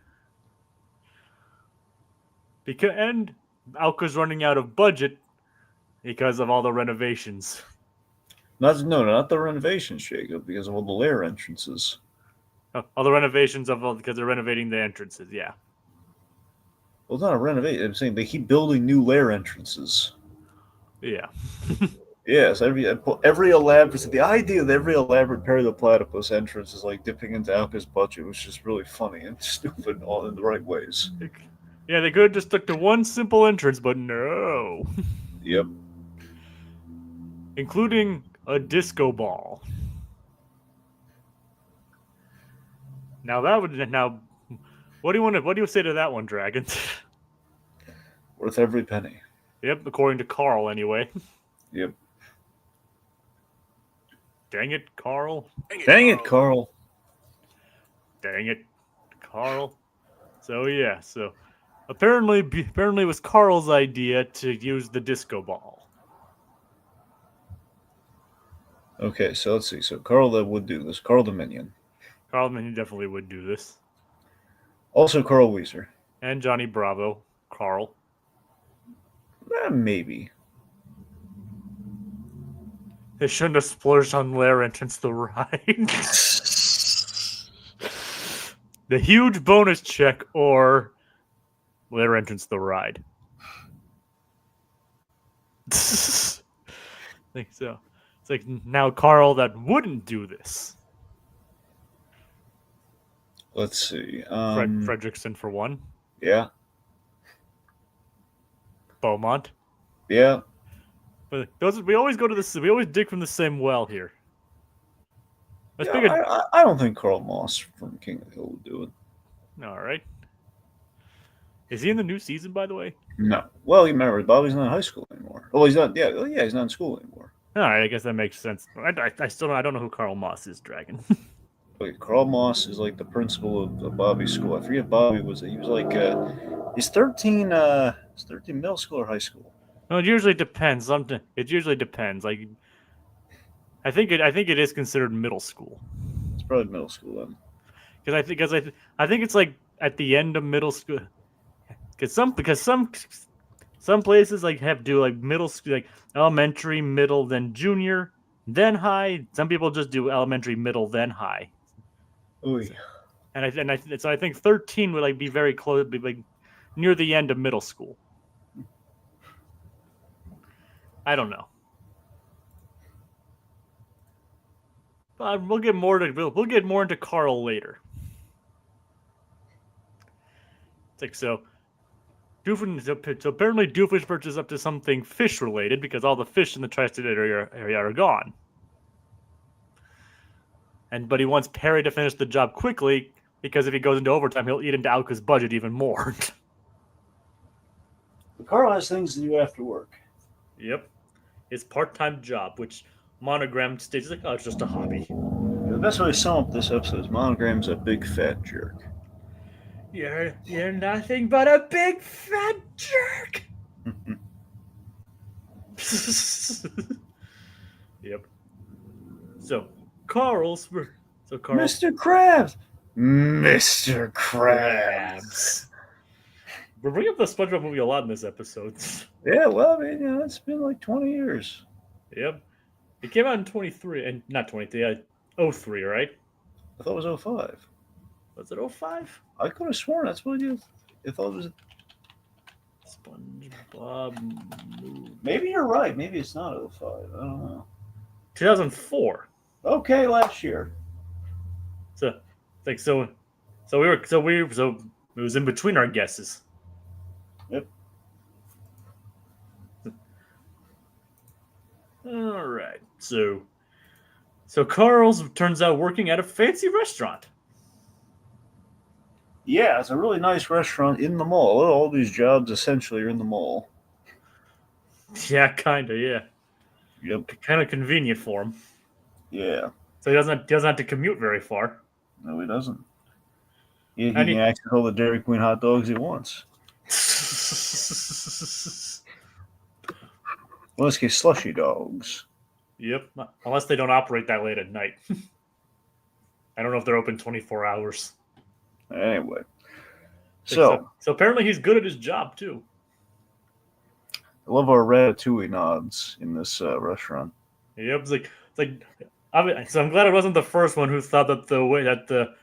S1: And Alka's running out of budget because of all the renovations.
S2: Not the renovations, Jacob, because of all the lair entrances.
S1: Oh, all the renovations because they're renovating the entrances, yeah.
S2: Well, it's not a renovation. I'm saying they keep building new lair entrances.
S1: Yeah.
S2: Yes, every elaborate. The idea that every elaborate Perry the Platypus entrance is like dipping into Alka's budget was just really funny and stupid, all in the right ways.
S1: Yeah, they could have just stuck to one simple entrance, but no.
S2: Yep.
S1: Including a disco ball. Now what do you say to that one, Dragon?
S2: Worth every penny.
S1: Yep, according to Carl anyway.
S2: Yep.
S1: Dang it, Carl.
S2: Dang it, Carl.
S1: Dang it, Carl. So yeah, apparently it was Carl's idea to use the disco ball.
S2: Okay, so let's see. So Carl that would do this. Carl the Minion.
S1: Carl the Minion definitely would do this.
S2: Also Carl Weezer.
S1: And Johnny Bravo. Carl.
S2: Maybe.
S1: They shouldn't have splurged on lair entrance the ride. The huge bonus check or lair entrance the ride. I think so. It's like now Carl that wouldn't do this.
S2: Let's see.
S1: Fredrickson for one.
S2: Yeah.
S1: Beaumont.
S2: Yeah.
S1: But we always dig from the same well here.
S2: I don't think Carl Moss from King of the Hill would do it.
S1: All right. Is he in the new season, by the way?
S2: No. Well, you remember, Bobby's not in high school anymore. Oh, he's not. Yeah, he's not in school anymore.
S1: All right, I guess that makes sense. I don't know who Carl Moss is, Dragon.
S2: Okay, Carl Moss is like the principal of Bobby's school. I forget Bobby was. He was like he's 13 middle school or high school.
S1: No, it usually depends. It usually depends. Like, I think it is considered middle school.
S2: It's probably middle school then.
S1: Because I think it's like at the end of middle school. Because some Some places like have do like middle school, like elementary, middle, then junior, then high. Some people just do elementary, middle, then high.
S2: Ooh.
S1: So I think 13 would like be very close, be like near the end of middle school. I don't know. But we'll get more into Carl later. It's like so. So apparently Doofenshmirtz is up to something fish related because all the fish in the tri-state area are gone. But he wants Perry to finish the job quickly because if he goes into overtime, he'll eat into Alka's budget even more.
S2: Carl has things to do after work.
S1: Yep, his part-time job, which Monogram states like, oh, it's just a hobby.
S2: The best way to sum up this episode is Monogram's a big fat jerk.
S1: You're nothing but a big fat jerk. Yep. So
S2: Mr. Krabs. Mr. Krabs.
S1: We're bringing up the SpongeBob movie a lot in this episode.
S2: Yeah, well, I mean, it's been like 20 years.
S1: Yep. It came out in 23, and not 23, 03, right?
S2: I thought it was 05.
S1: Was it 05?
S2: I could have sworn that's what it is. I thought it was
S1: SpongeBob movie.
S2: Maybe you're right. Maybe it's not 05. I don't know.
S1: 2004.
S2: Okay, last year.
S1: So it was in between our guesses.
S2: Yep.
S1: All right. So Carl's turns out working at a fancy restaurant.
S2: Yeah, it's a really nice restaurant in the mall. All these jobs essentially are in the mall.
S1: Yeah, kind of. Yeah.
S2: Yep.
S1: Kind of convenient for him.
S2: Yeah.
S1: So he doesn't have to commute very far.
S2: No, he doesn't. He can access all the Dairy Queen hot dogs he wants. Well, let's get slushy dogs.
S1: Yep. Unless they don't operate that late at night. I don't know if they're open 24 hours.
S2: Anyway.
S1: So apparently he's good at his job, too.
S2: I love our ratatouille nods in this restaurant.
S1: Yep. So I'm glad it wasn't the first one who thought that the way that the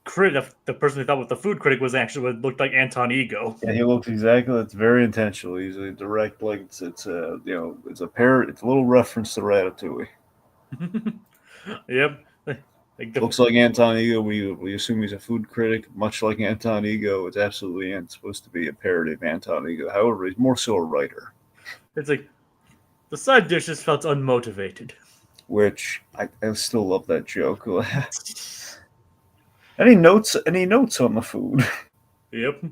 S1: person who thought what the food critic was actually what looked like Anton Ego.
S2: Yeah, he looks exactly. It's very intentional. He's a direct, like it's it's a little reference to Ratatouille.
S1: Yep.
S2: Looks like Anton Ego. We assume he's a food critic, much like Anton Ego. It's absolutely supposed to be a parody of Anton Ego. However, he's more so a writer.
S1: It's like the side dishes felt unmotivated.
S2: Which I still love that joke. Any notes on the food?
S1: Yep.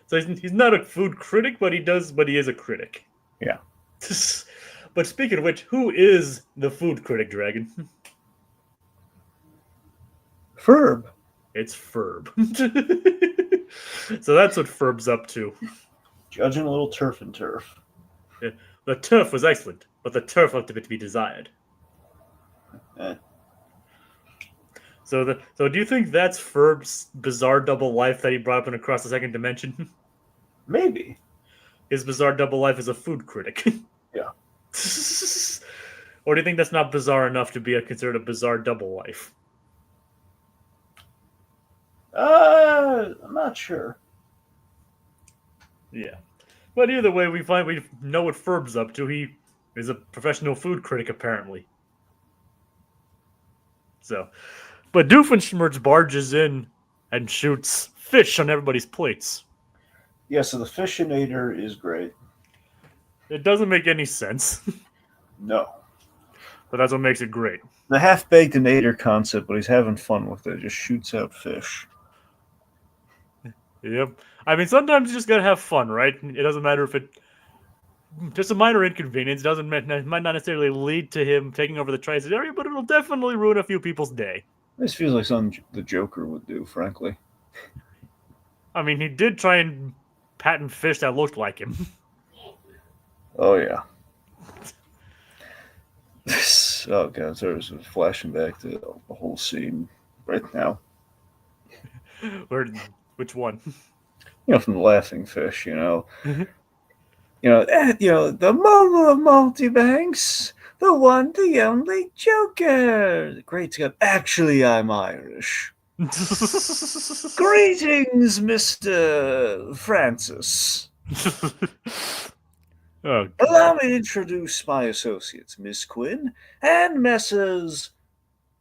S1: So he's not a food critic, but he is a critic.
S2: Yeah.
S1: But speaking of which, who is the food critic, Dragon?
S2: Ferb.
S1: It's Ferb. So that's what Ferb's up to.
S2: Judging a little turf and turf.
S1: Yeah. The turf was excellent, but the turf left a bit to be desired. So do you think that's Ferb's bizarre double life that he brought up in Across the Second Dimension?
S2: Maybe.
S1: His bizarre double life as a food critic.
S2: Yeah.
S1: Or do you think that's not bizarre enough to be considered a bizarre double life?
S2: I'm not sure.
S1: Yeah. But either way, we know what Ferb's up to. He is a professional food critic, apparently. So, but Doofenshmirtz barges in and shoots fish on everybody's plates.
S2: Yeah, so the Fish-inator is great.
S1: It doesn't make any sense.
S2: No.
S1: But that's what makes it great.
S2: The half-baked inator concept, but he's having fun with it. Just shoots out fish.
S1: Yep. I mean, sometimes you just gotta have fun, right? It doesn't matter if it... Just a minor inconvenience might not necessarily lead to him taking over the Tri-State area, but it'll definitely ruin a few people's day.
S2: This feels like something the Joker would do, frankly.
S1: I mean, he did try and patent fish that looked like him.
S2: Oh, yeah. Oh, God, so it's flashing back to the whole scene right now.
S1: Which one?
S2: From the laughing fish, The mogul of multibanks, the one, the only Joker. Great Scott! Actually, I'm Irish. Greetings, Mr. Francis.
S1: Oh, God.
S2: Allow me to introduce my associates, Miss Quinn and Messrs.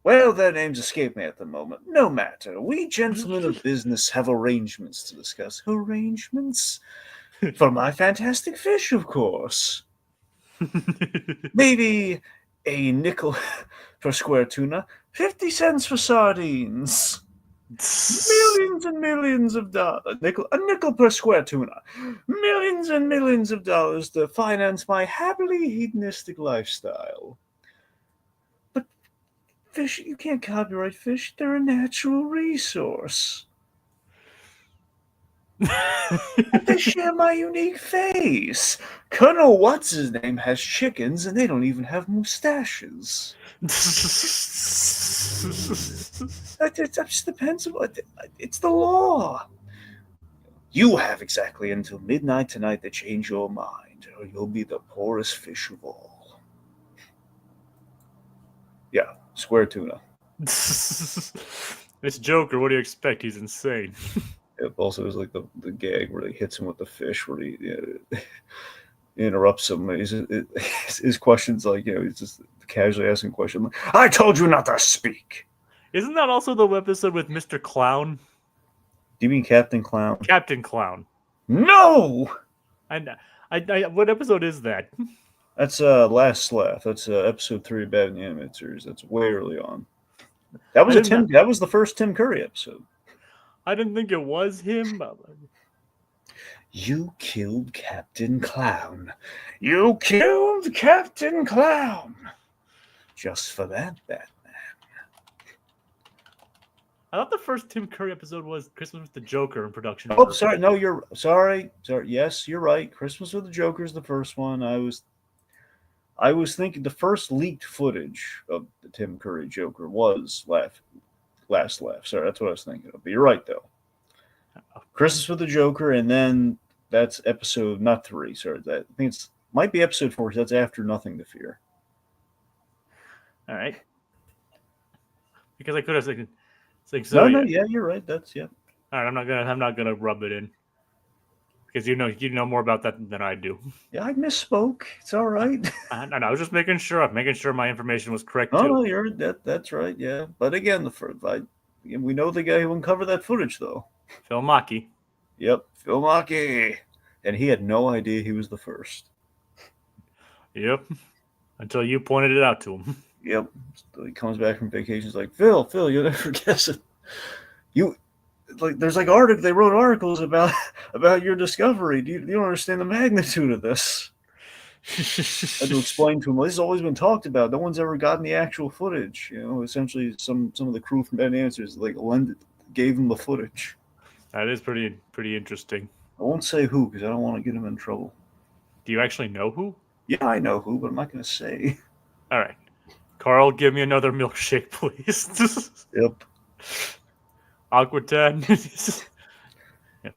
S2: Well, their names escape me at the moment. No matter. We gentlemen of business have arrangements to discuss. Arrangements? For my fantastic fish, of course. Maybe a nickel per square tuna, 50 cents for sardines. Millions and millions of dollars. A nickel per square tuna. Millions and millions of dollars to finance my happily hedonistic lifestyle. But fish, you can't copyright fish. They're a natural resource. They share my unique face. Colonel What's-His-Name has chickens, and they don't even have mustaches. That just depends on what. It's the law. You have exactly until midnight tonight to change your mind, or you'll be the poorest fish of all. Yeah, square tuna.
S1: It's Joker. What do you expect? He's insane.
S2: It also is like the gag where he hits him with the fish, where he interrupts him. His question's like, he's just casually asking a question. Like, I told you not to speak.
S1: Isn't that also the episode with Mr. Clown?
S2: Do you mean Captain Clown?
S1: Captain Clown.
S2: No!
S1: What episode is that?
S2: That's Last Laugh. That's episode 3 of Bad and the Animated Series. That's way early on. That was That was the first Tim Curry episode.
S1: I didn't think it was him.
S2: You killed Captain Clown. You killed Captain Clown. Just for that, Batman.
S1: I thought the first Tim Curry episode was Christmas with the Joker in production.
S2: Oh, sorry. No, you're sorry. Sorry. Yes, you're right. Christmas with the Joker is the first one. I was thinking the first leaked footage of the Tim Curry Joker was Last Laugh. Sorry, that's what I was thinking of. But you're right, though. Christmas with the Joker, and then that's episode, not 3. Sorry, I think might be episode 4. That's after Nothing to Fear.
S1: All right. Because I could have said.
S2: So, no, yeah, you're right. That's yeah.
S1: All right, I'm not gonna rub it in because you know more about that than I do.
S2: Yeah, I misspoke. It's all right.
S1: I was just making sure my information was correct
S2: Oh,
S1: too.
S2: no, that's right. Yeah, but again, we know the guy who uncovered that footage, though.
S1: Phil Mackey.
S2: Yep, Phil Mackey, and he had no idea he was the first.
S1: Yep, until you pointed it out to him.
S2: Yep, so he comes back from vacation. He's like, Phil, you'll never guess it. There's they wrote articles about your discovery. You don't understand the magnitude of this. I had to explain to him, well, this has always been talked about. No one's ever gotten the actual footage. Essentially, some of the crew from Bad Answers gave him the footage.
S1: That is pretty interesting.
S2: I won't say who because I don't want to get him in trouble.
S1: Do you actually know who?
S2: Yeah, I know who, but I'm not going to say.
S1: All right. Carl, give me another milkshake, please.
S2: Yep.
S1: Aquatad. Yep.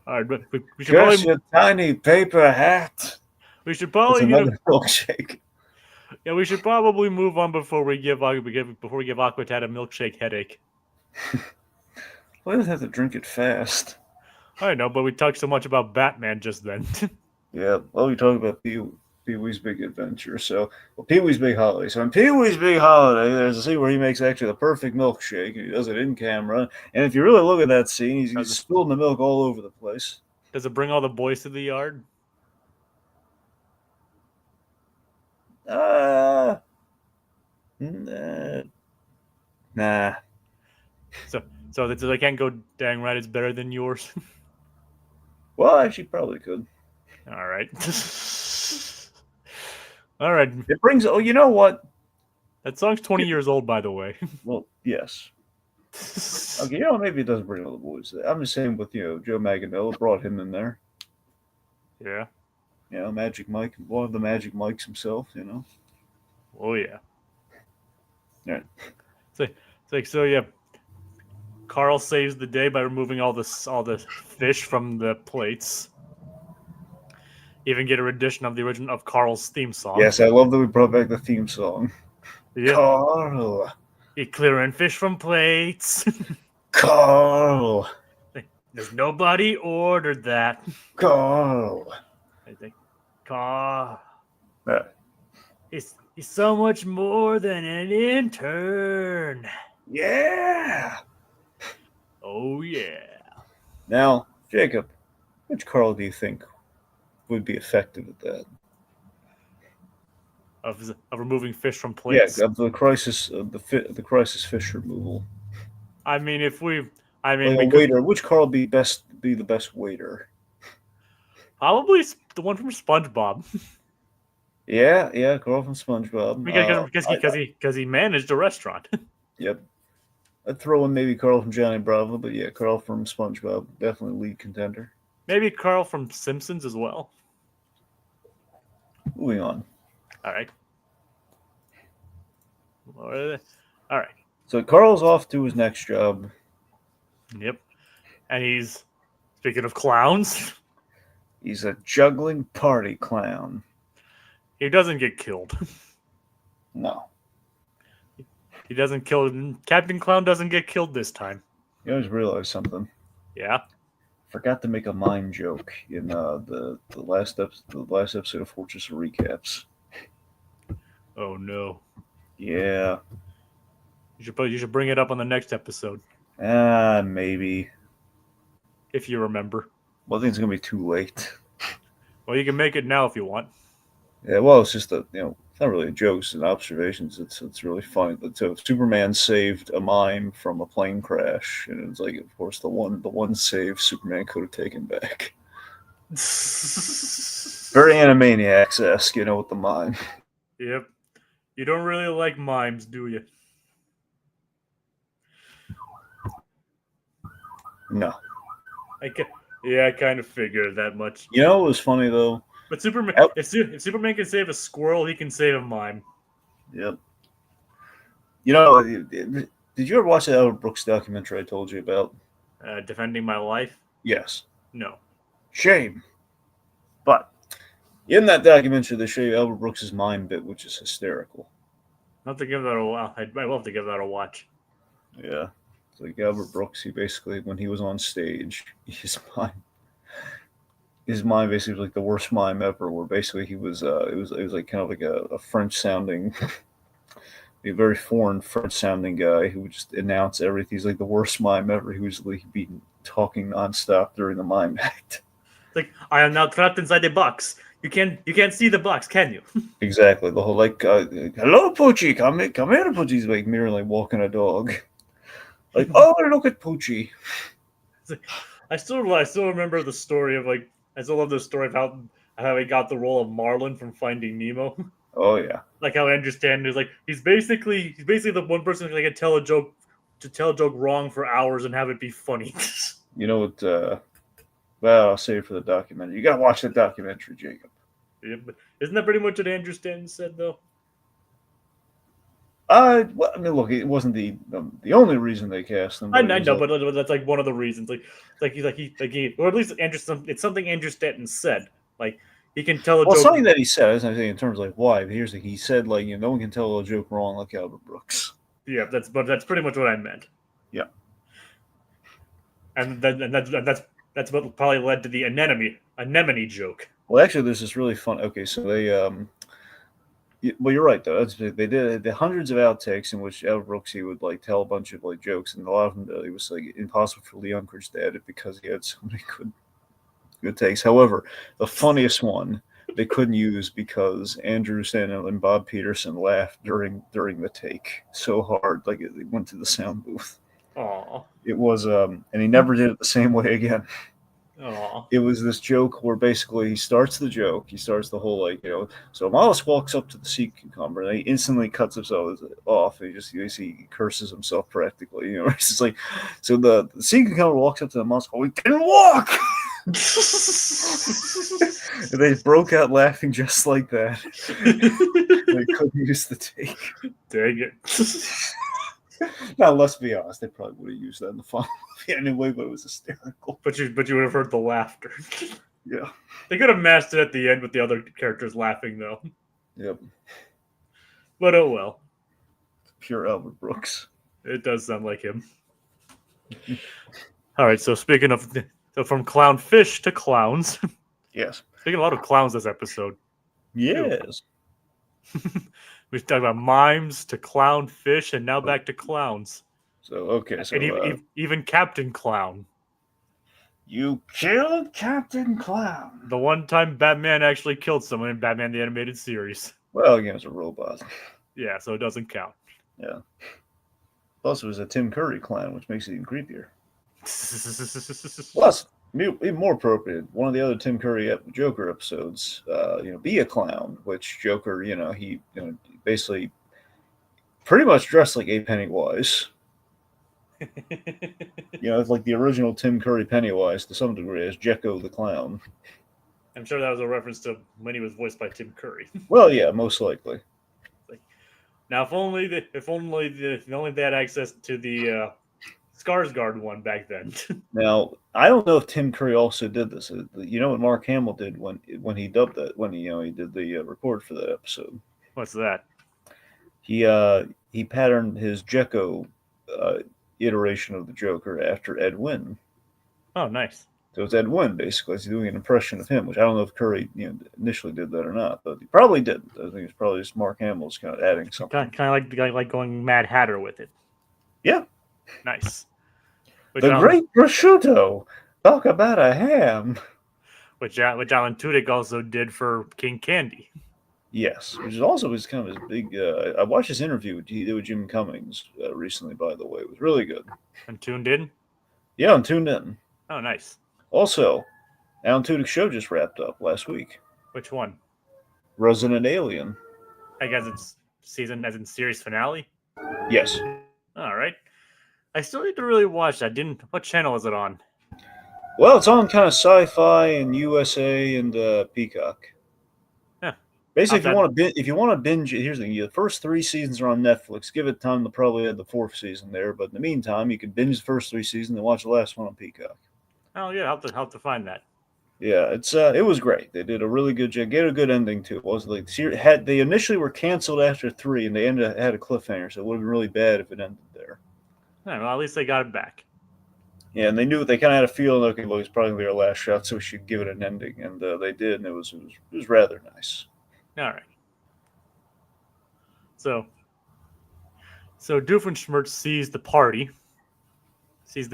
S1: All right, but we should
S2: Curse your tiny paper hat.
S1: We should probably
S2: get another milkshake.
S1: Yeah, we should probably move on before we give Aquatad a milkshake headache.
S2: Well, he doesn't have to drink it fast.
S1: I know, but we talked so much about Batman just then.
S2: Yeah, well, we talked about Pee-wee's Big Adventure. So, Pee-wee's Big Holiday. So, in Pee-wee's Big Holiday, there's a scene where he makes actually the perfect milkshake. He does it in camera. And if you really look at that scene, he's spilling the milk all over the place.
S1: Does it bring all the boys to the yard?
S2: Nah.
S1: So they can't go, dang right, it's better than yours?
S2: Well, actually, probably could.
S1: All right. All right.
S2: It brings, you know what?
S1: That song's 20 years old, by the way.
S2: Well, yes. Okay, maybe it doesn't bring all the boys. I'm just saying with, Joe Manganiello brought him in there.
S1: Yeah.
S2: Magic Mike, one of the Magic Mikes himself,
S1: Oh, yeah.
S2: All right.
S1: So yeah. Carl saves the day by removing all the fish from the plates. Even get a rendition of the original of Carl's theme song.
S2: Yes, I love that we brought back the theme song.
S1: Yep.
S2: Carl.
S1: You're clearing fish from plates.
S2: Carl.
S1: There's nobody ordered that.
S2: Carl.
S1: I think Carl.
S2: Uh,
S1: He's so much more than an intern.
S2: yeah.
S1: Oh yeah.
S2: Now, Jacob, which Carl do you think would be effective at that?
S1: Of removing fish from plates.
S2: Yeah, of the crisis, the crisis fish removal.
S1: I mean,
S2: Like a waiter, which Carl be the best waiter?
S1: Probably the one from SpongeBob.
S2: Yeah, Carl from SpongeBob.
S1: Because he managed a restaurant.
S2: Yep. I'd throw in maybe Carl from Johnny Bravo, but yeah, Carl from SpongeBob, definitely lead contender.
S1: Maybe Carl from Simpsons as well.
S2: Moving on.
S1: All right. All right.
S2: So Carl's off to his next job.
S1: Yep. And he's, speaking of clowns,
S2: He's a juggling party clown.
S1: he doesn't get killed.
S2: No.
S1: He doesn't kill. Captain Clown doesn't get killed this time.
S2: You always realize something.
S1: Yeah.
S2: Forgot to make a mime joke in the last episode of Fortress of Recaps.
S1: Oh no.
S2: Yeah.
S1: You should bring it up on the next episode
S2: Maybe.
S1: if you remember.
S2: Well, I think it's gonna be too late.
S1: Well, you can make it now if you want.
S2: Yeah, well, it's just it's not really jokes and observations. It's really funny. But so Superman saved a mime from a plane crash, and it's like, of course, the one save Superman could have taken back. Very Animaniacs-esque, with the mime.
S1: Yep. You don't really like mimes, do you?
S2: No.
S1: I kind of figured that much.
S2: It was funny though.
S1: But Superman, if Superman can save a squirrel, he can save a mime.
S2: Yep. Did you ever watch that Albert Brooks documentary I told you about?
S1: Defending My Life?
S2: Yes.
S1: No.
S2: Shame. But in that documentary, they show you Albert Brooks' mime bit, which is hysterical.
S1: I'll have to give that a while. I will have to give that a watch.
S2: Yeah. It's like Albert Brooks, he basically, when he was on stage, his mime basically was like the worst mime ever, where basically he was, it was like kind of like a French-sounding, a very foreign French-sounding guy who would just announce everything. He's like the worst mime ever. He'd be talking nonstop during the mime act.
S1: Like, I am now trapped inside a box. You can't see the box, can you?
S2: Exactly. The whole hello, Poochie, come here, Poochie's like merely walking a dog. Like, oh, look at Poochie.
S1: I still remember the story of I still love the story of how he got the role of Marlin from Finding Nemo.
S2: Oh yeah.
S1: Like how I understand is he's basically the one person who can tell a joke wrong for hours and have it be funny.
S2: You know what? Well, I'll save it for the documentary. You gotta watch the documentary, Jacob.
S1: Yeah, but isn't that pretty much what Andrew Stanton said though?
S2: Well, I mean, look, it wasn't the only reason they cast him.
S1: I know, but that's like one of the reasons. Or at least it's something Andrew Stanton said. Like he can tell a joke.
S2: Well, something that he said. I'm saying in terms of like why. But here's the he said no one can tell a joke wrong like Albert Brooks.
S1: Yeah, that's pretty much what I meant.
S2: Yeah.
S1: And that's what probably led to the anemone joke.
S2: Well, actually, there's this really fun. Okay, so they well, you're right though. They did the hundreds of outtakes in which Albert Brooks he would tell a bunch of jokes, and a lot of them it was impossible for Lee Unkrich to edit because he had so many good takes. However, the funniest one they couldn't use because Andrew Stanton and Bob Peterson laughed during the take so hard, it went to the sound booth.
S1: Aww.
S2: It was and he never did it the same way again.
S1: Aww.
S2: It was this joke where basically he starts the whole so Mollusk walks up to the sea cucumber and he instantly cuts himself off and he curses himself practically. It's just so the sea cucumber walks up to the mollusk, we can walk. And they broke out laughing just like that. They couldn't use the take.
S1: Dang it.
S2: Now, let's be honest, they probably would have used that in the final movie anyway, but it was hysterical.
S1: But you would have heard the laughter.
S2: Yeah.
S1: They could have masked it at the end with the other characters laughing, though.
S2: Yep.
S1: But oh well.
S2: Pure Albert Brooks.
S1: It does sound like him. All right, so speaking of... So from clownfish to clowns.
S2: Yes.
S1: Speaking a lot of clowns this episode.
S2: Yes.
S1: We've talked about mimes to clownfish and now back to clowns.
S2: So, okay. So,
S1: And even Captain Clown.
S2: you killed Captain Clown.
S1: The one time Batman actually killed someone in Batman the Animated Series.
S2: Well, again, it was a robot.
S1: Yeah, so it doesn't count.
S2: Yeah. Plus, it was a Tim Curry clown, which makes it even creepier. Plus, even more appropriate, one of the other Tim Curry Joker episodes, Be a Clown, which Joker, he basically pretty much dressed like a Pennywise. It's like the original Tim Curry Pennywise to some degree as Jekko the Clown.
S1: I'm sure that was a reference to when he was voiced by Tim Curry.
S2: Well, yeah, most likely.
S1: Now, if only they had access to the Skarsgård one back then.
S2: Now, I don't know if Tim Curry also did this. You know what Mark Hamill did when he dubbed that, when he did the record for that episode?
S1: What's that?
S2: He patterned his Jekko iteration of the Joker after Ed Wynn.
S1: Oh, nice.
S2: So it's Ed Wynn, basically. He's doing an impression of him, which I don't know if Curry initially did that or not, but he probably didn't. I think it's probably just Mark Hamill's kind of adding something.
S1: Kind of like going Mad Hatter with it.
S2: Yeah.
S1: Nice.
S2: The Great Prosciutto. Talk about a ham.
S1: Which Alan Tudyk also did for King Candy.
S2: Yes, which is also his kind of his big. I watched his interview he did with Jim Cummings recently. By the way, it was really good.
S1: And tuned in.
S2: Yeah, I'm tuned in.
S1: Oh, nice.
S2: Also, Alan Tudyk's show just wrapped up last week.
S1: Which one?
S2: Resident Alien.
S1: I guess it's season as in series finale.
S2: Yes.
S1: All right. I still need to really watch that. What channel is it on?
S2: Well, it's on kind of Sci-Fi and USA and Peacock.
S1: Yeah.
S2: Basically, if you want to binge it, here's the thing: the first 3 seasons are on Netflix. Give it time; they'll probably add the 4th season there. But in the meantime, you can binge the first 3 seasons and watch the last one on Peacock.
S1: Oh yeah, I'll have to find that.
S2: Yeah, it was great. They did a really good job. Get a good ending too. It was like they initially were canceled after 3, and they had a cliffhanger. So it would have been really bad if it ended there.
S1: Yeah, well, at least they got it back.
S2: Yeah, and they knew they kind of had a feeling. Okay, well, it's probably our last shot, so we should give it an ending, and they did, and it was rather nice.
S1: All right. So Doofenshmirtz sees the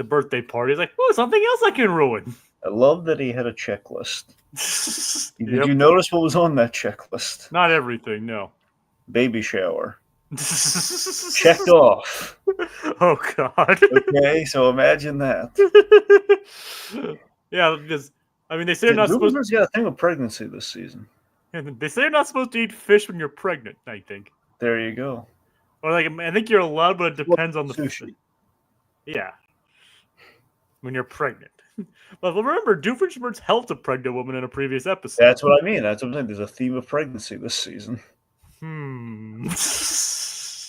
S1: birthday party. He's like, oh, something else I can ruin.
S2: I love that he had a checklist. Did you notice what was on that checklist?
S1: Not everything, no.
S2: Baby shower. Checked off.
S1: Oh, God.
S2: Okay, so imagine that.
S1: Yeah, because, I mean, they say you're not supposed to...
S2: got a thing with pregnancy this season.
S1: They say you're not supposed to eat fish when you're pregnant, I think.
S2: There you go.
S1: Or, like, I think you're allowed, but it depends on the
S2: sushi.
S1: Yeah. When you're pregnant. But remember, Doofenshmirtz helped a pregnant woman in a previous episode.
S2: That's what I mean. That's what I'm saying. There's a theme of pregnancy this season.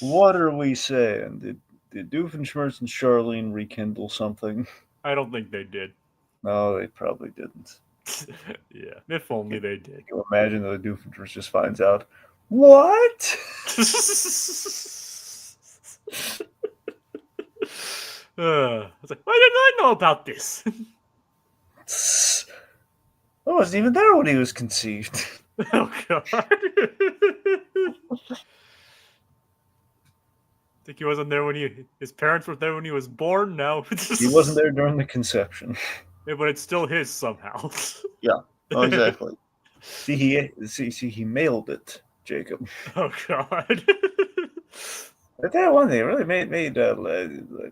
S2: What are we saying? Did Doofenshmirtz and Charlene rekindle something?
S1: I don't think they did.
S2: No, they probably didn't.
S1: Yeah, if only they did.
S2: Can you imagine that the Doofenshmirtz just finds out, what?
S1: It's like, why didn't I know about this?
S2: I wasn't even there when he was conceived.
S1: Oh, God. Think he wasn't there when his parents were there when he was born? No.
S2: He wasn't there during the conception.
S1: Yeah, but it's still his somehow.
S2: Yeah, oh, exactly. See, he mailed it, Jacob.
S1: Oh, God.
S2: But that one thing really made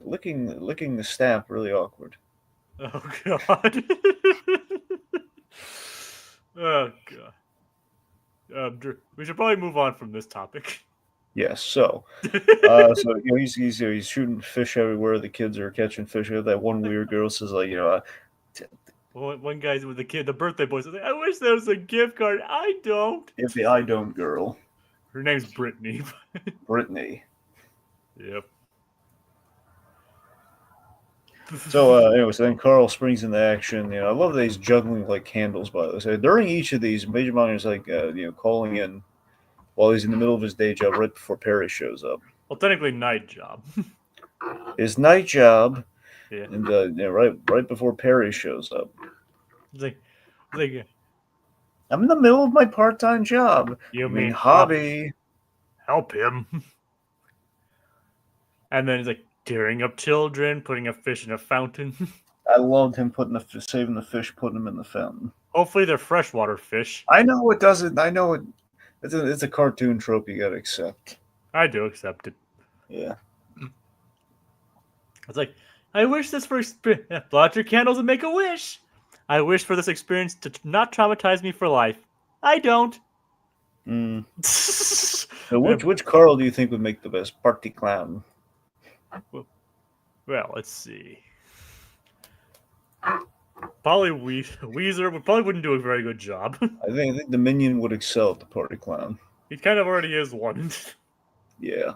S2: licking the stamp really awkward.
S1: Oh, God. Oh, God. We should probably move on from this topic.
S2: Yes, so he's shooting fish everywhere. The kids are catching fish. That one weird girl says, like,
S1: one guy's with the birthday boy says, I wish there was a gift card. I don't.
S2: If the I don't girl.
S1: Her name's Brittany.
S2: Brittany.
S1: Yep.
S2: So anyway, so then Carl springs into action. I love that he's juggling like candles. By the way, so during each of these, Major Minder's like calling in while he's in the middle of his day job right before Perry shows up.
S1: Well, technically, night job.
S2: His night job,
S1: Yeah.
S2: and right before Perry shows up.
S1: It's like,
S2: I'm in the middle of my part-time job.
S1: you
S2: I mean
S1: mean
S2: hobby.
S1: help him? And then he's like tearing up children, putting a fish in a fountain.
S2: I loved him saving the fish, putting them in the fountain.
S1: Hopefully, they're freshwater fish.
S2: I know it doesn't. I know it. It's a cartoon trope you gotta accept.
S1: I do accept it.
S2: Yeah.
S1: It's like, I wish this for blow out your candles and make a wish. I wish for this experience to not traumatize me for life. I don't.
S2: So which Carl do you think would make the best party clown?
S1: Well, let's see. Probably Weezer probably wouldn't do a very good job.
S2: I think the minion would excel at the party clown.
S1: He kind of already is one.
S2: Yeah.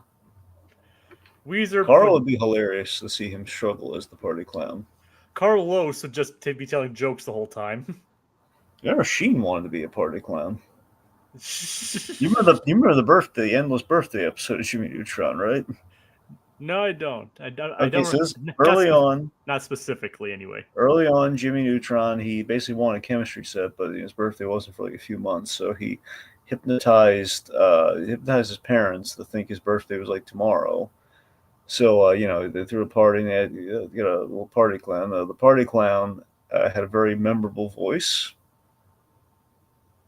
S1: Weezer.
S2: Carl would be hilarious to see him struggle as the party clown.
S1: Carlos would just be telling jokes the whole time.
S2: You remember Sheen wanted to be a party clown. You remember the endless birthday episode of Jimmy Neutron, right?
S1: No, I don't. I don't.
S2: Early on,
S1: not specifically, anyway.
S2: Early on, Jimmy Neutron, he basically wanted a chemistry set, but his birthday wasn't for like a few months, so he hypnotized his parents to think his birthday was like tomorrow. So they threw a party and they had a little party clown. The party clown had a very memorable voice.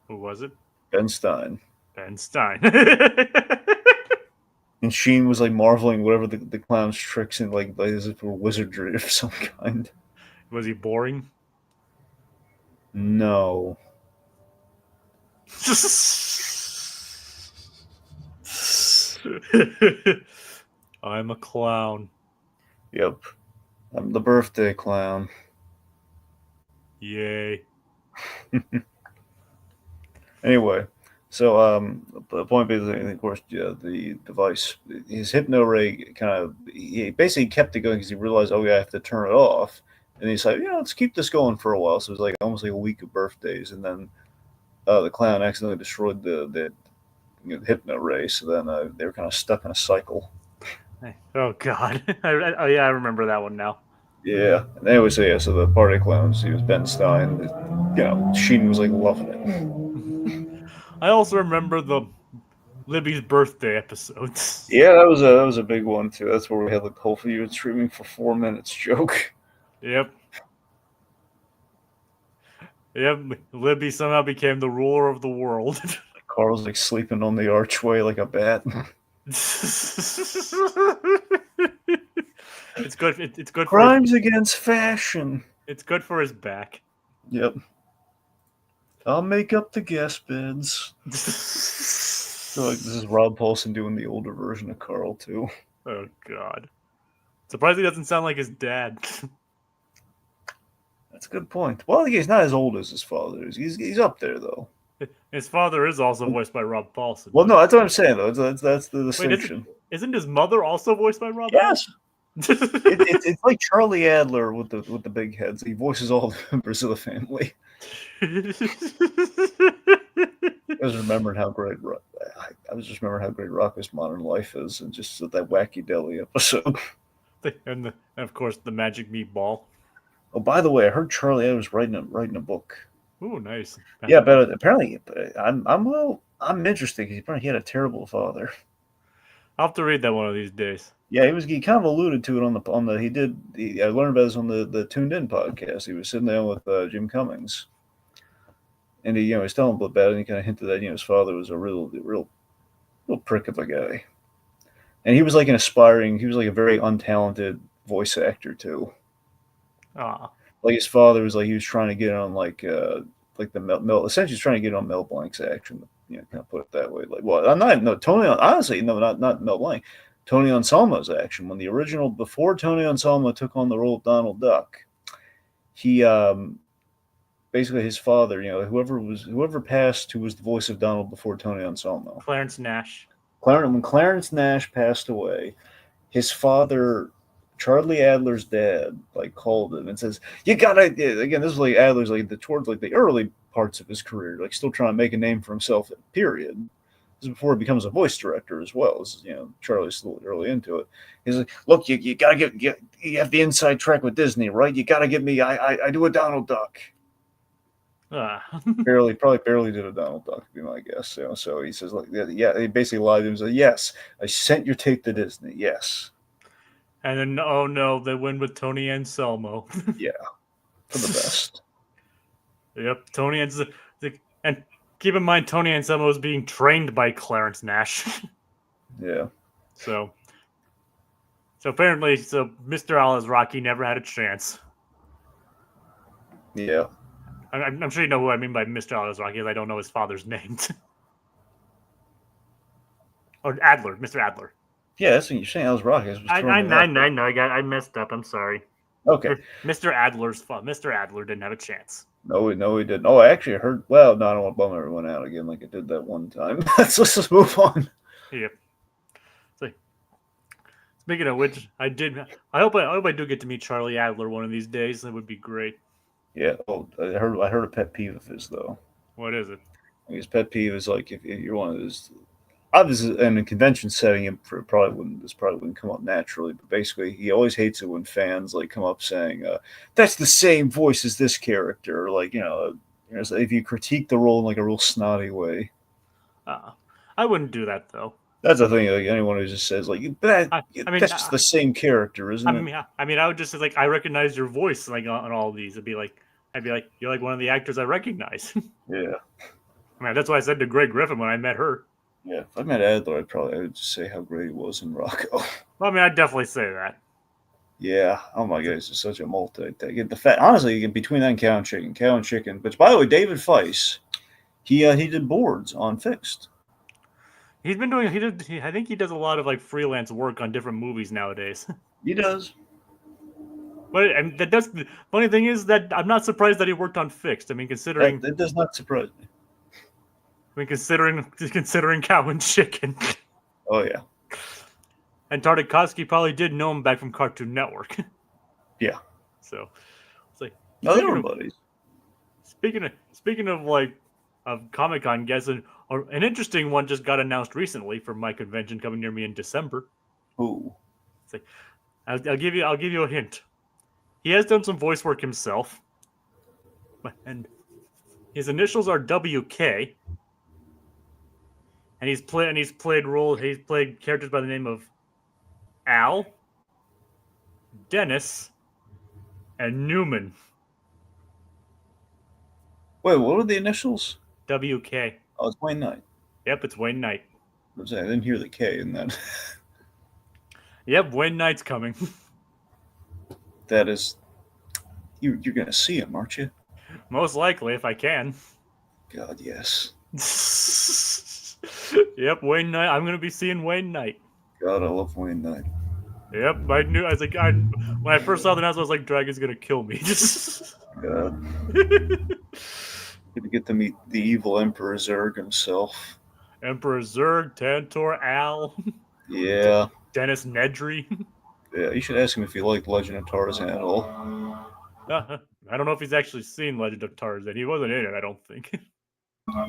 S1: Who was it?
S2: Ben Stein.
S1: Ben Stein.
S2: And Sheen was like marveling whatever the clown's tricks and like as if it were wizardry of some kind.
S1: Was he boring?
S2: No.
S1: I'm a clown.
S2: Yep. I'm the birthday clown.
S1: Yay.
S2: Anyway, so the point being, of course, the device, his hypno ray he basically kept it going because he realized, oh yeah, I have to turn it off. And he's like, let's keep this going for a while. So it was like almost like a week of birthdays, and then the clown accidentally destroyed the hypno ray. So then they were kind of stuck in a cycle.
S1: Oh God! I remember that one now.
S2: Yeah. And anyway, so the party clowns, he was Ben Stein. Sheen was like loving it.
S1: I also remember the Libby's birthday episodes.
S2: Yeah, that was a big one too. That's where we had the whole you streaming for 4 minutes joke.
S1: Yep. Libby somehow became the ruler of the world.
S2: Carl's like sleeping on the archway like a bat.
S1: It's good. It's good.
S2: Crimes against fashion.
S1: It's good for his back.
S2: Yep. I'll make up the guest beds. So this is Rob Paulson doing the older version of Carl too.
S1: Oh God! Surprised he doesn't sound like his dad.
S2: That's a good point. Well, he's not as old as his father is. He's up there though.
S1: His father is also voiced by Rob Paulson.
S2: Well, no, that's what I'm saying though. That's the distinction.
S1: Wait, isn't his mother also voiced by Rob?
S2: Yes.
S1: Paulson?
S2: It's like Charlie Adler with the big heads. He voices all the members of the family. I was remembering how great Rocko's Modern Life is, and just that Wacky Deli episode.
S1: and of course the Magic Meatball.
S2: Oh, by the way, I heard Charlie Adler was writing a book.
S1: Ooh, nice.
S2: Yeah, but apparently, I'm interested because he had a terrible father.
S1: I'll have to read that one of these days.
S2: Yeah, he kind of alluded to it I learned about this on the Tuned In podcast. He was sitting there with Jim Cummings, and he was telling him about it, and he kind of hinted that his father was a real prick of a guy, and he was like he was like a very untalented voice actor too.
S1: Ah,
S2: like his father was like he was trying to get on like the essentially he's trying to get on Mel Blanc's action. Kind of put it that way. Like, well, honestly, not Mel Blanc. Tony Anselmo's action when before Tony Anselmo took on the role of Donald Duck, he basically his father, whoever passed who was the voice of Donald before Tony Anselmo,
S1: Clarence Nash.
S2: When Clarence Nash passed away, his father Charlie Adler's dad like called him and says, "You gotta." Again, this is like Adler's like towards like the early parts of his career, like still trying to make a name for himself. Period. This is before he becomes a voice director as well. This is, Charlie's still early into it. He's like, "Look, you gotta you have the inside track with Disney, right? You gotta get me. I do a Donald Duck." Probably barely did a Donald Duck, would be my guess. So he says, like, yeah, he basically lied to him. He said, "Yes, I sent your tape to Disney. Yes."
S1: And then, oh no, they win with Tony Anselmo.
S2: Yeah, for the best.
S1: Yep, Tony Anselmo. And keep in mind, Tony Anselmo is being trained by Clarence Nash.
S2: Yeah.
S1: So apparently, Mr. Alazraki never had a chance.
S2: Yeah.
S1: I'm sure you know who I mean by Mr. Alazraki. I don't know his father's name. Or Adler, Mr. Adler.
S2: Yeah, that's what you're saying. Alazraki.
S1: I know. I messed up. I'm sorry.
S2: Okay.
S1: Mr. Adler's fault. Mr. Adler didn't have a chance.
S2: No, he didn't. Oh, I actually heard. Well, no, I don't want to bum everyone out again like I did that one time. Let's just move on.
S1: Yep. So, speaking of which, I hope I do get to meet Charlie Adler one of these days. That would be great.
S2: Yeah. Oh, I heard a pet peeve of his though.
S1: What is it?
S2: His pet peeve is like if you're one of those. Obviously, in a convention setting, this probably wouldn't come up naturally. But basically, he always hates it when fans like come up saying, "That's the same voice as this character." Or, like if you critique the role in like a real snotty way.
S1: I wouldn't do that though.
S2: That's the thing. Like anyone who just says like, that's just the same character, isn't it?
S1: I mean, I would just say like, I recognize your voice like on all of these. I'd be like, you're like one of the actors I recognize.
S2: Yeah.
S1: I mean, that's what I said to Greg Griffin when I met her.
S2: Yeah, if I met Adler, I would just say how great he was in Rocco.
S1: Well, I mean, I'd definitely say that.
S2: Yeah. Oh my God, he's just such a multi. Honestly, between that and Cow and Chicken. But by the way, David Feiss, he did boards on Fixed.
S1: He's been doing. I think he does a lot of like freelance work on different movies nowadays.
S2: He does.
S1: But the funny thing is that I'm not surprised that he worked on Fixed. I mean, considering
S2: that does not surprise me.
S1: I mean, considering Cow and Chicken.
S2: Oh yeah.
S1: And Tartakovsky probably did know him back from Cartoon Network.
S2: Yeah.
S1: So it's like
S2: they were buddies.
S1: Speaking of Comic-Con guests, an interesting one just got announced recently for my convention coming near me in December.
S2: Ooh.
S1: It's like, I'll give you a hint. He has done some voice work himself, and his initials are WK. And he's played characters by the name of Al, Dennis, and Newman.
S2: Wait, what were the initials?
S1: WK.
S2: Oh, it's Wayne Knight.
S1: Yep, it's Wayne Knight.
S2: I didn't hear the K in that.
S1: Yep, Wayne Knight's coming.
S2: That is, you're gonna see him, aren't you?
S1: Most likely, if I can.
S2: God, yes.
S1: Yep, Wayne Knight. I'm gonna be seeing Wayne Knight.
S2: God, I love Wayne Knight.
S1: Yep, I knew. I was like, when I first saw the announcement, I was like, Dragon's gonna kill me.
S2: God. Get to meet the evil Emperor Zurg himself.
S1: Emperor Zurg, Tantor, Al.
S2: Yeah.
S1: Dennis Nedry.
S2: Yeah, you should ask him if he liked Legend of Tarzan at all.
S1: I don't know if he's actually seen Legend of Tarzan. He wasn't in it, I don't think.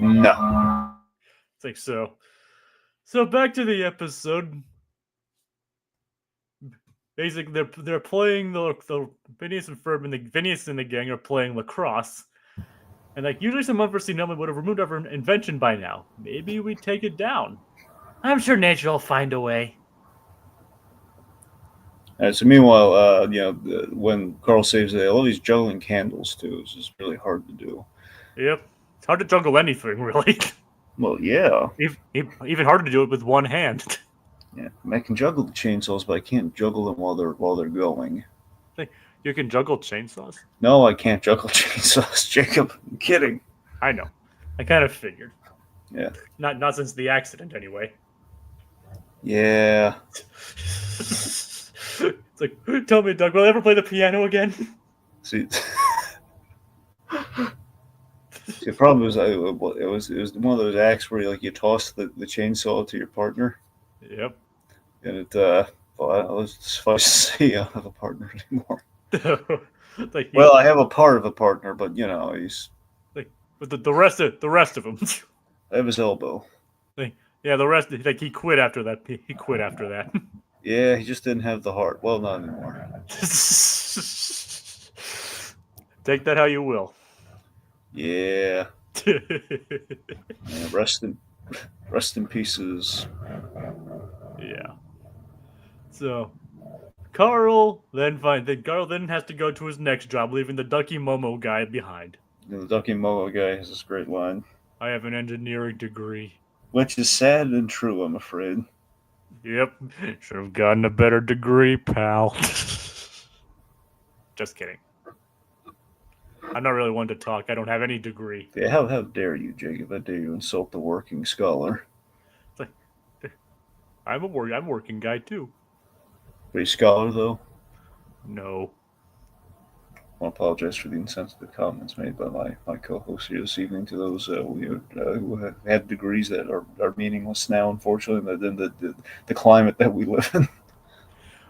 S2: No.
S1: It's like so. So back to the episode. Basically, they're playing the Phineas and Ferb and Phineas and the gang are playing lacrosse, and like usually some unforeseen element would have removed our invention by now. Maybe we take it down. I'm sure nature will find a way.
S2: So meanwhile, when Carl saves the day, all these juggling candles too is just really hard to do.
S1: Yep, it's hard to juggle anything really.
S2: Well, yeah.
S1: Even harder to do it with one hand.
S2: Yeah, I can juggle the chainsaws, but I can't juggle them while they're going.
S1: You can juggle chainsaws?
S2: No, I can't juggle chainsaws, Jacob. I'm kidding.
S1: I know. I kind of figured.
S2: Yeah.
S1: Not since the accident, anyway.
S2: Yeah.
S1: It's like, tell me, Doug, will I ever play the piano again?
S2: See, the problem was it was one of those acts where you toss the chainsaw to your partner.
S1: Yep.
S2: And it Well, let's suffice to say, I don't have a partner anymore.
S1: Like
S2: Well, I have a part of a partner, but he's
S1: like with the rest of them.
S2: I have his elbow.
S1: Yeah, the rest he quit after that. He quit after that.
S2: Yeah, he just didn't have the heart. Well, not anymore.
S1: Take that how you will.
S2: Yeah. Yeah, rest in pieces.
S1: Yeah. So Carl then has to go to his next job, leaving the Ducky Momo guy behind.
S2: The Ducky Momo guy has this great line,
S1: I have an engineering degree.
S2: which is sad and true, I'm afraid.
S1: Yep. Should have gotten a better degree, pal. Just kidding. I'm not really one to talk. I don't have any degree.
S2: Yeah, how dare you, Jacob? How dare you insult the working scholar?
S1: It's like, I'm a working guy too.
S2: Are you a scholar, though?
S1: No.
S2: I want to apologize for the insensitive comments made by my co-host here this evening to those who have degrees that are meaningless now, unfortunately, in the climate that we live in.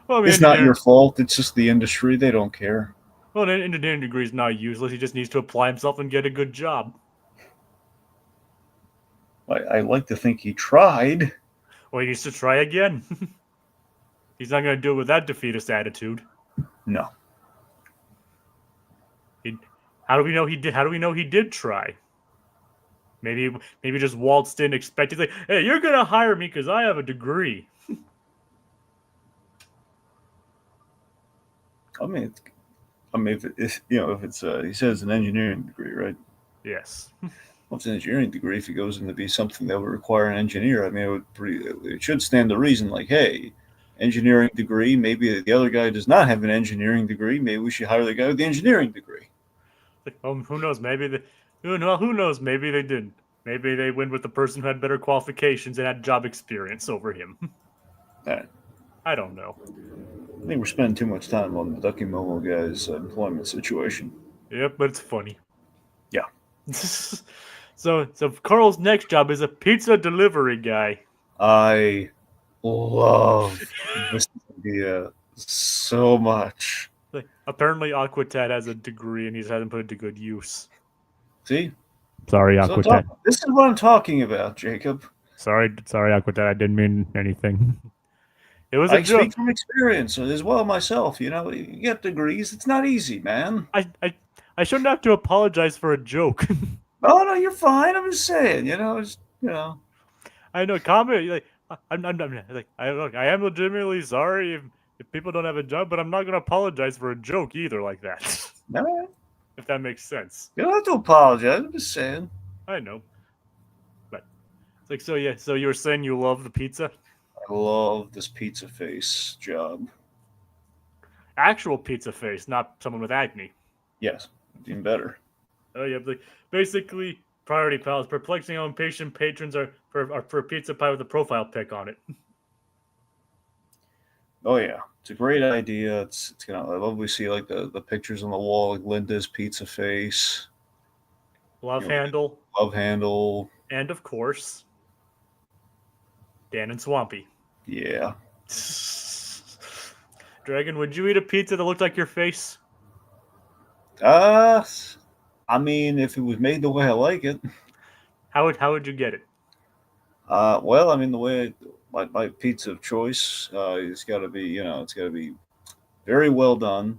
S1: Well, I mean,
S2: It's not your fault. It's just the industry. They don't care.
S1: Well, an engineering degree is not useless. He just needs to apply himself and get a good job.
S2: I like to think he tried.
S1: Well, he needs to try again. He's not going to do it with that defeatist attitude.
S2: No.
S1: How do we know he did? How do we know he did try? Maybe just waltzed in expecting, like, hey, you're going to hire me because I have a degree.
S2: If it's he says an engineering degree, right?
S1: Yes.
S2: Well, it's an engineering degree. If it goes into be something that would require an engineer, it should stand to reason. Like, hey, engineering degree. Maybe the other guy does not have an engineering degree. Maybe we should hire the guy with the engineering degree.
S1: Who knows? Who knows? Maybe they didn't. Maybe they went with the person who had better qualifications and had job experience over him.
S2: All right.
S1: I don't know.
S2: I think we're spending too much time on the Ducky Momo guy's employment situation.
S1: Yep, but it's funny.
S2: Yeah.
S1: So Carl's next job is a pizza delivery guy.
S2: I love this idea so much.
S1: Like, apparently, Aquatat has a degree and he hasn't put it to good use.
S2: See?
S1: Sorry, Aquatat.
S2: This is what I'm talking about, Jacob.
S1: Sorry, Aquatat. I didn't mean anything. It was
S2: I speak from experience as well myself. You get degrees. It's not easy, man.
S1: I shouldn't have to apologize for a joke.
S2: No, you're fine. I'm just saying.
S1: I know. Comment. I am legitimately sorry if people don't have a job, but I'm not gonna apologize for a joke either, like that.
S2: No,
S1: if that makes sense.
S2: You don't have to apologize. I'm just saying.
S1: I know. But it's like, so yeah. So you were saying you love the pizza?
S2: I love this pizza face job.
S1: Actual pizza face, not someone with acne.
S2: Yes, even better.
S1: Oh yeah, like basically priority pals. Perplexing how impatient patrons are for a pizza pie with a profile pic on it.
S2: Oh yeah, it's a great idea. It's gonna. I love we see like the pictures on the wall, like Linda's pizza face,
S1: Love handle, and of course, Dan and Swampy.
S2: Yeah.
S1: Dragon, would you eat a pizza that looked like your face?
S2: I mean, if it was made the way I like it.
S1: How would you get it?
S2: Well, I mean, the way my pizza of choice, it's got to be, it's got to be very well done.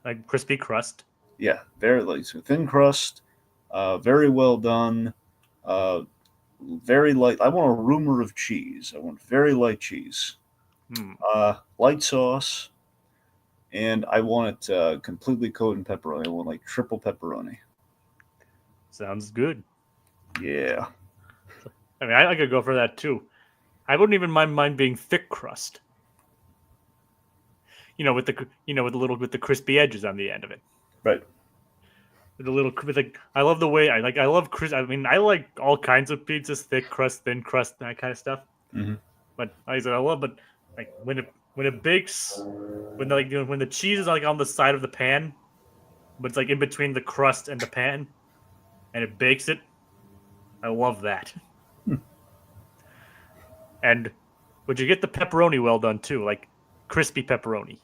S1: Like crispy crust.
S2: Yeah, very like thin crust, very well done, very light. I want a rumor of cheese. I want very light cheese, light sauce, and I want it completely coated in pepperoni. I want like triple pepperoni.
S1: Sounds good.
S2: Yeah.
S1: I mean, I could go for that too. I wouldn't even mind mine being thick crust. With the crispy edges on the end of it.
S2: Right.
S1: I love the way I love crisp. I mean, I like all kinds of pizzas: thick crust, thin crust, that kind of stuff.
S2: Mm-hmm.
S1: But like when it bakes, when the cheese is like on the side of the pan, but it's like in between the crust and the pan, and it bakes it. I love that. And would you get the pepperoni well done too? Like crispy pepperoni?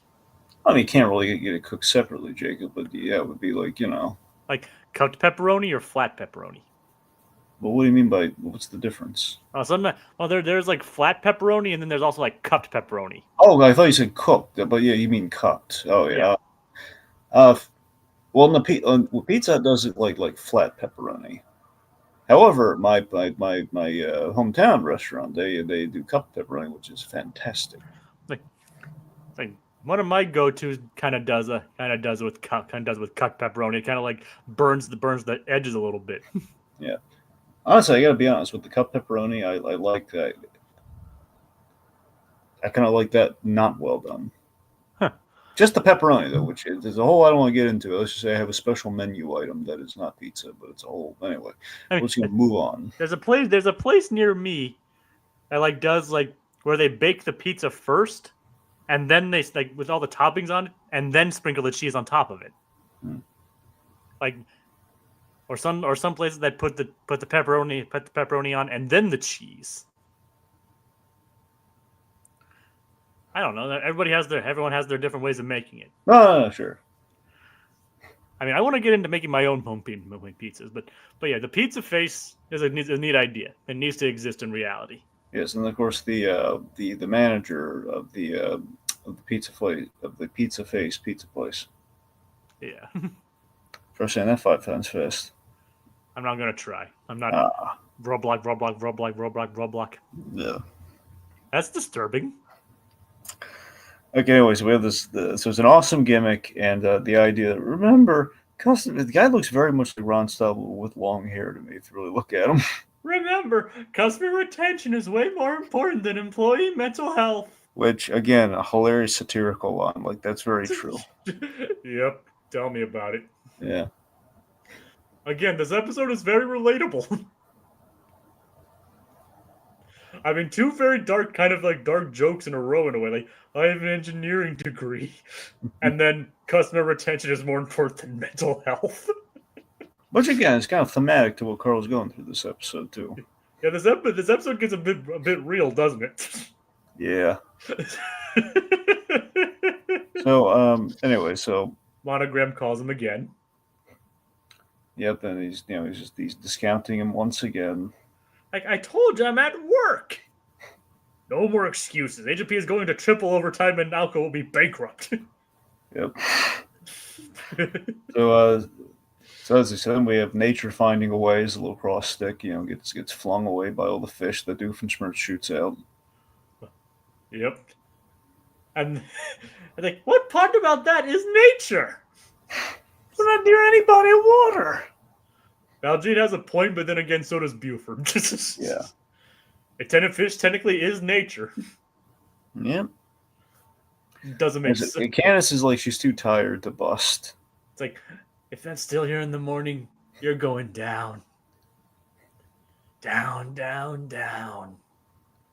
S2: I mean, you can't really get it cooked separately, Jacob, but yeah, it would be like,
S1: Like cooked pepperoni or flat pepperoni?
S2: But what do you mean by what's the difference?
S1: There's like flat pepperoni, and then there's also like cupped pepperoni.
S2: Oh, I thought you said cooked, but yeah, you mean cooked. Oh, yeah. Well, Pizza Hut does it like flat pepperoni. However, my hometown restaurant, they do cupped pepperoni, which is fantastic.
S1: Like one of my go-tos kind of does it with cupped pepperoni. It kind of like burns the edges a little bit.
S2: Yeah. Honestly, I gotta be honest with the cupped pepperoni. I like that. I kind of like that not well done.
S1: Huh.
S2: Just the pepperoni though, which is there's a whole I don't want to get into. Let's just say I have a special menu item that is not pizza, but it's a whole anyway. We're just gonna move on.
S1: There's a place near me that does where they bake the pizza first, and then they with all the toppings on it, and then sprinkle the cheese on top of it. Or some places that put the pepperoni on and then the cheese. I don't know. Everyone has their different ways of making it.
S2: Oh, sure.
S1: I mean, I want to get into making my own home pizzas, but yeah, the pizza face is a neat idea. It needs to exist in reality.
S2: Yes, and of course the manager of the pizza face pizza place.
S1: Yeah.
S2: First saying that 5 times fast.
S1: I'm not gonna try. I'm not. Roblox.
S2: Yeah.
S1: That's disturbing.
S2: Okay, anyways, we have this. So it's an awesome gimmick, and the idea. Remember, the guy looks very much like Ron Stubble with long hair to me. If you really look at him.
S1: Remember, customer retention is way more important than employee mental health.
S2: Which, again, a hilarious satirical line. Like, that's very true.
S1: Yep. Tell me about it.
S2: Yeah.
S1: Again, this episode is very relatable. I mean, two very dark jokes in a row in a way. Like, I have an engineering degree, and then customer retention is more important than mental health.
S2: Which again is kind of thematic to what Carl's going through this episode too.
S1: Yeah, this episode gets a bit real, doesn't it?
S2: Yeah. So anyway, so
S1: Monogram calls him again.
S2: Yep, and he's discounting him once again.
S1: Like, I told you, I'm at work. No more excuses. Agent P is going to triple overtime, and Alco will be bankrupt.
S2: Yep. So as I said, we have nature finding a way as a little cross stick, gets flung away by all the fish that Doofenshmirtz shoots out.
S1: Yep. And I think, what part about that is nature?
S2: We're not near any body of water.
S1: Valjean has a point, but then again, so does Buford.
S2: Yeah.
S1: A tenant fish technically is nature.
S2: Yep.
S1: Doesn't make sense.
S2: Candace is like she's too tired to bust.
S1: It's like, if that's still here in the morning, you're going down. Down, down, down.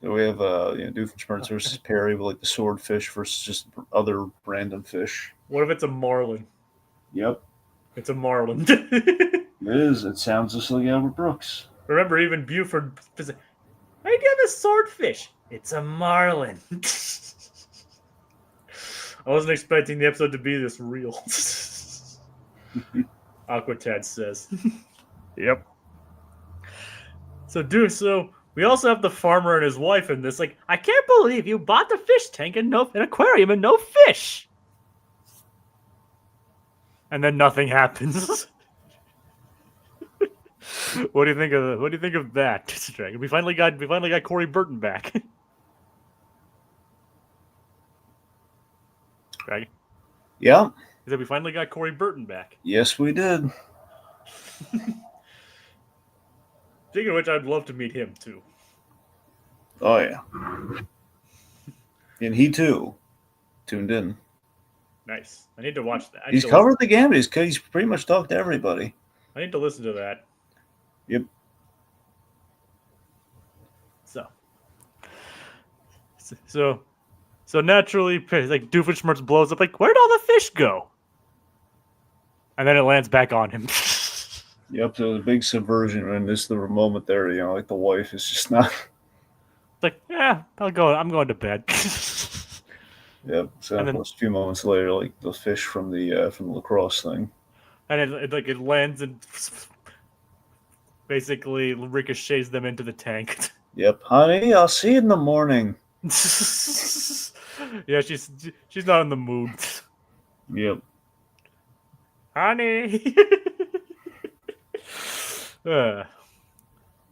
S2: So we have Doofenshmirtz versus Perry with like the swordfish versus just other random fish.
S1: What if it's a marlin?
S2: Yep.
S1: It's a marlin.
S2: It is. It sounds just like Albert Brooks.
S1: Remember, even Buford. I have a swordfish. It's a marlin. I wasn't expecting the episode to be this real. Aquatad says. Yep. So we also have the farmer and his wife in this. Like, I can't believe you bought the fish tank and an aquarium and no fish. And then nothing happens. What do you think of that? We finally got Corey Burton back. Right?
S2: Yeah.
S1: He said we finally got Corey Burton back.
S2: Yes, we did.
S1: Speaking of which, I'd love to meet him too.
S2: Oh yeah. And he too tuned in.
S1: Nice. I need to watch that.
S2: He's covered the gamut. He's pretty much talked to everybody.
S1: I need to listen to that.
S2: Yep.
S1: So naturally, like Doofenshmirtz blows up. Like, where'd all the fish go? And then it lands back on him.
S2: Yep. So the big subversion, and this is the moment there. Like the wife is just not.
S1: It's like, yeah, I'm going to bed.
S2: Yep. So
S1: And then
S2: a few moments later, like the fish from the lacrosse thing.
S1: and it lands and basically ricochets them into the tank.
S2: Yep, honey, I'll see you in the morning.
S1: Yeah, she's not in the mood.
S2: Yep.
S1: Honey. Uh,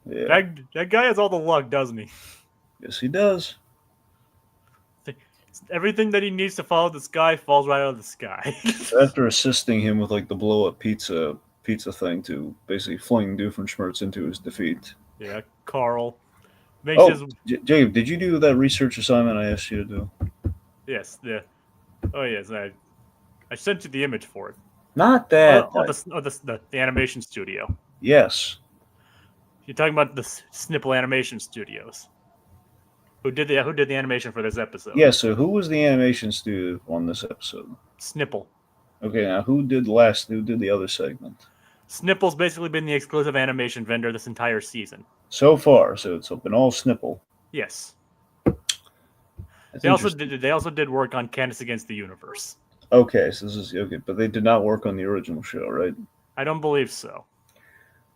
S2: Yeah.
S1: that guy has all the luck, doesn't he?
S2: Yes, he does.
S1: Everything that he needs to follow the sky falls right out of the sky.
S2: After assisting him with like the blow up pizza thing to basically fling Doofenshmirtz into his defeat.
S1: Yeah, Carl makes
S2: Oh,
S1: his
S2: Jacob, did you do that research assignment I asked you to do?
S1: yes, yeah. Oh yes, I sent you the image for it.
S2: Not that.
S1: The animation studio.
S2: Yes.
S1: You're talking about the Snipple Animation Studios. Who did the animation for this episode?
S2: Yeah, so who was the animation studio on this episode?
S1: Snipple.
S2: Okay, now who did the other segment?
S1: Snipple's basically been the exclusive animation vendor this entire season.
S2: So far, so it's been all Snipple.
S1: Yes.
S2: That's
S1: They also did work on Candace Against the Universe.
S2: Okay, so this is okay, but they did not work on the original show, right?
S1: I don't believe so.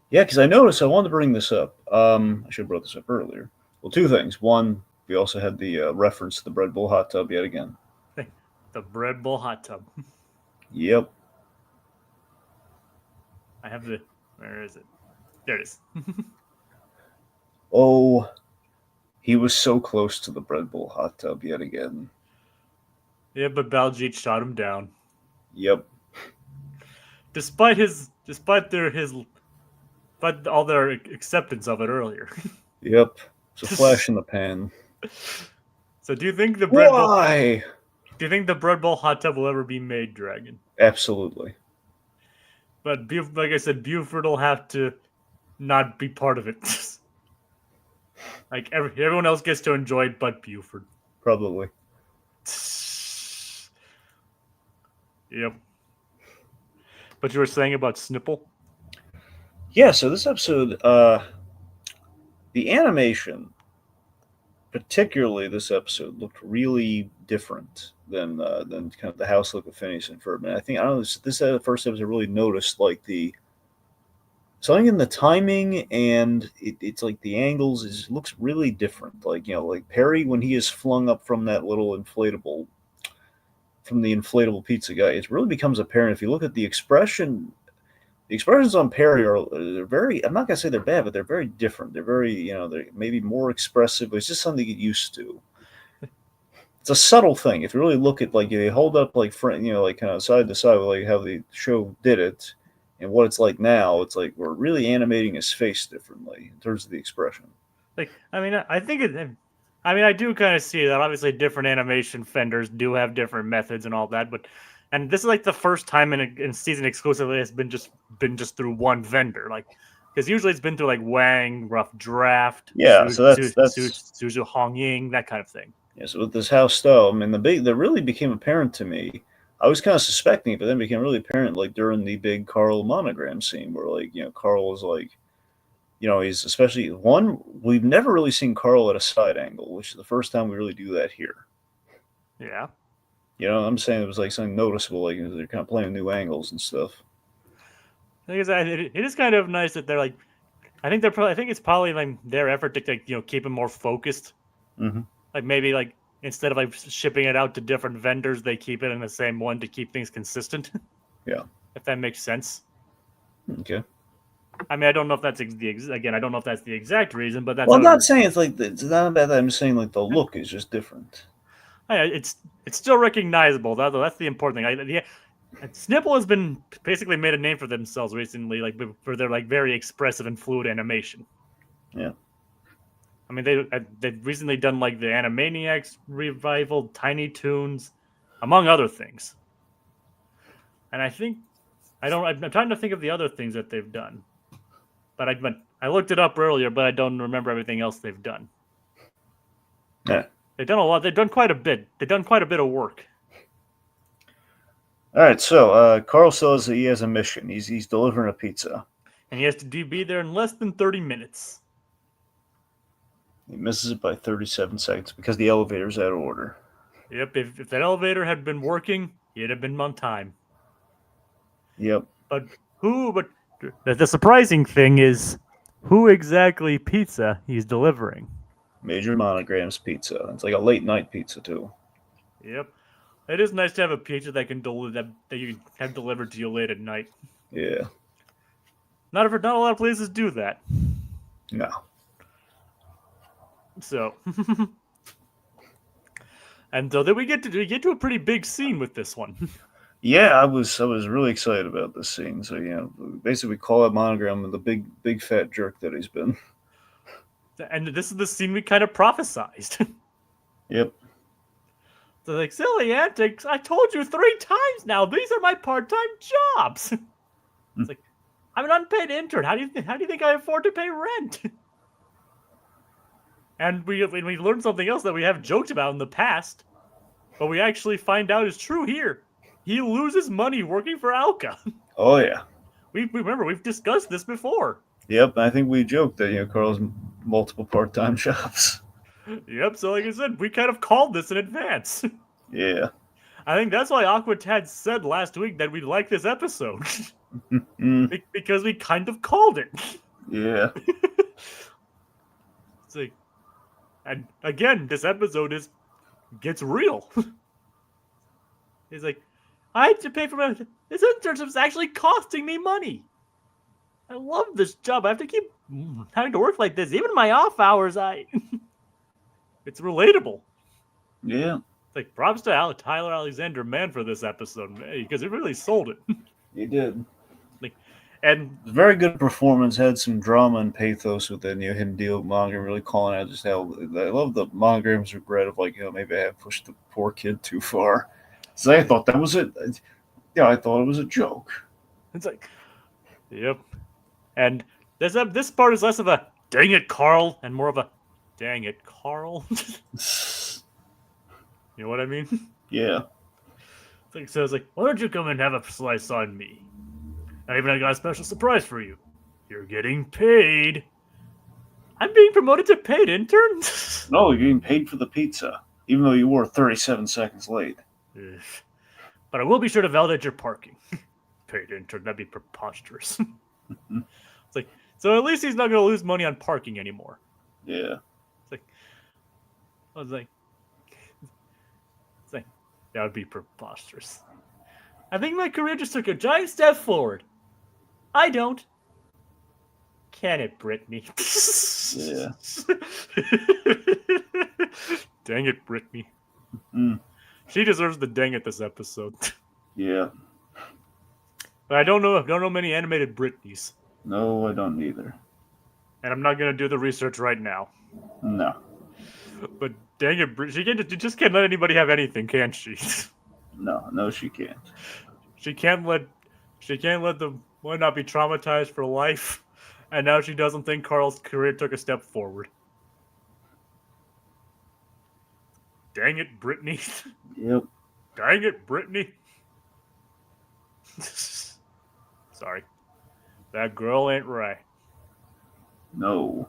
S2: Yeah, because I noticed I wanted to bring this up. I should have brought this up earlier. Well, two things. One, we also had the reference to the Bread Bowl hot tub yet again.
S1: The Bread Bowl hot tub.
S2: Yep.
S1: I have the. Where is it? There it is.
S2: Oh, he was so close to the Bread Bowl hot tub yet again.
S1: Yeah, but Baljeet shot him down.
S2: Yep.
S1: Despite all their acceptance of it earlier.
S2: Yep. It's a flash in the pan.
S1: So do you think the Bread Bowl?
S2: Why?
S1: Do you think the Bread Bowl hot tub will ever be made, Dragon?
S2: Absolutely.
S1: But like I said, Buford will have to not be part of it. Like everyone else gets to enjoy it, but Buford.
S2: Probably.
S1: Yep. But you were saying about Snipple?
S2: Yeah, so this episode, the animation, particularly this episode, looked really different than kind of the house look of Phineas and Ferb. And I don't know, this is the first episode I really noticed like something in the timing and it's like the angles looks really different. Like, like Perry when he is flung up from that little inflatable pizza guy, it really becomes apparent if you look at the expression. The expressions on Perry they're very, I'm not going to say they're bad, but they're very different. They're very, they're maybe more expressive. It's just something to get used to. It's a subtle thing. If you really look at, like, they hold up, like, like kind of side to side, like how the show did it and what it's like now, it's like we're really animating his face differently in terms of the expression.
S1: Like, I mean, I do kind of see that. Obviously, different animation vendors do have different methods and all that, and this is like the first time in season exclusively it's been just through one vendor, like because usually it's been through like Wang, Rough Draft,
S2: Yeah, so that's
S1: Suzu Hong Ying, that kind of thing.
S2: Yeah, so with this house style, I mean, that really became apparent to me. I was kind of suspecting it, but then it became really apparent, like during the big Carl monogram scene, where like Carl was like, he's especially one. We've never really seen Carl at a side angle, which is the first time we really do that here.
S1: Yeah.
S2: I'm saying it was like something noticeable, like they're kind of playing new angles and stuff.
S1: It is kind of nice that they're like, I think it's probably like their effort to like, keep it more focused.
S2: Mm-hmm.
S1: Like maybe like instead of like shipping it out to different vendors, they keep it in the same one to keep things consistent.
S2: Yeah.
S1: If that makes sense.
S2: Okay.
S1: I mean, I don't know if that's again. I don't know if that's the exact reason, but that's.
S2: Well, I'm not saying it's not about that. I'm saying like the look is just different.
S1: It's still recognizable. That's the important thing. Snipple has been basically made a name for themselves recently, like for their like very expressive and fluid animation.
S2: Yeah.
S1: I mean, they've recently done like the Animaniacs revival, Tiny Toons, among other things. And I'm trying to think of the other things that they've done. But I looked it up earlier, but I don't remember everything else they've done.
S2: Yeah.
S1: They've done a lot. They've done quite a bit. They've done quite a bit of work.
S2: All right, so Carl says that he has a mission. He's delivering a pizza.
S1: And he has to be there in less than 30 minutes.
S2: He misses it by 37 seconds because the elevator's out of order.
S1: Yep, if that elevator had been working, he'd have been on time.
S2: Yep.
S1: But the surprising thing is who exactly pizza he's delivering.
S2: Major Monograms pizza. It's like a late night pizza too.
S1: Yep. It is nice to have a pizza that you can have delivered to you late at night.
S2: Yeah.
S1: Not a lot of places do that.
S2: No.
S1: So and so then we get to a pretty big scene with this one.
S2: Yeah, I was really excited about this scene. So basically we call out Monogram and the big fat jerk that he's been.
S1: And this is the scene we kind of prophesized.
S2: Yep.
S1: So like, silly antics, I told you 3 times now, these are my part-time jobs. It's like, I'm an unpaid intern. How do you think I afford to pay rent? And we learned something else that we have joked about in the past, but we actually find out is true here. He loses money working for Alka.
S2: Oh yeah.
S1: We remember we've discussed this before.
S2: Yep. I think we joked that Carl's multiple part-time jobs.
S1: Yep. So like I said, we kind of called this in advance.
S2: Yeah.
S1: I think that's why Aquatad said last week that we'd like this episode. Because we kind of called it.
S2: Yeah.
S1: It's like, and again, this episode gets real. He's like, I had to pay for this internship's actually costing me money. I love this job. I have to keep having to work like this. Even my off hours, it's relatable.
S2: Yeah.
S1: It's like, props to Tyler Alexander Mann for this episode, because it really sold it.
S2: He did.
S1: And
S2: very good performance, had some drama and pathos within him dealing with Monogram, really calling out just how I love the Monogram's regret of maybe I have pushed the poor kid too far. So I thought that was it. Yeah, I thought it was a joke.
S1: It's like, yep. And this part is less of a dang it, Carl, and more of a dang it, Carl. You know what I mean?
S2: Yeah.
S1: So it's like, why don't you come and have a slice on me? I got a special surprise for you. You're getting paid. I'm being promoted to paid intern?
S2: No, you're getting paid for the pizza, even though you were 37 seconds late.
S1: But I will be sure to validate your parking. Paid intern, that'd be preposterous. It's like, so at least he's not going to lose money on parking anymore.
S2: Yeah.
S1: It's like, that would be preposterous. I think my career just took a giant step forward. I don't. Can it, Brittany?
S2: Yeah.
S1: Dang it, Brittany. She deserves the dang it this episode.
S2: Yeah.
S1: But I don't know many animated Britneys.
S2: No, I don't either.
S1: And I'm not gonna do the research right now.
S2: No.
S1: But dang it, she just can't let anybody have anything, can she?
S2: No, she can't.
S1: She can't let the one not be traumatized for life, and now she doesn't think Carl's career took a step forward. Dang it, Brittany.
S2: Yep.
S1: Dang it, Brittany. Sorry. That girl ain't right.
S2: No.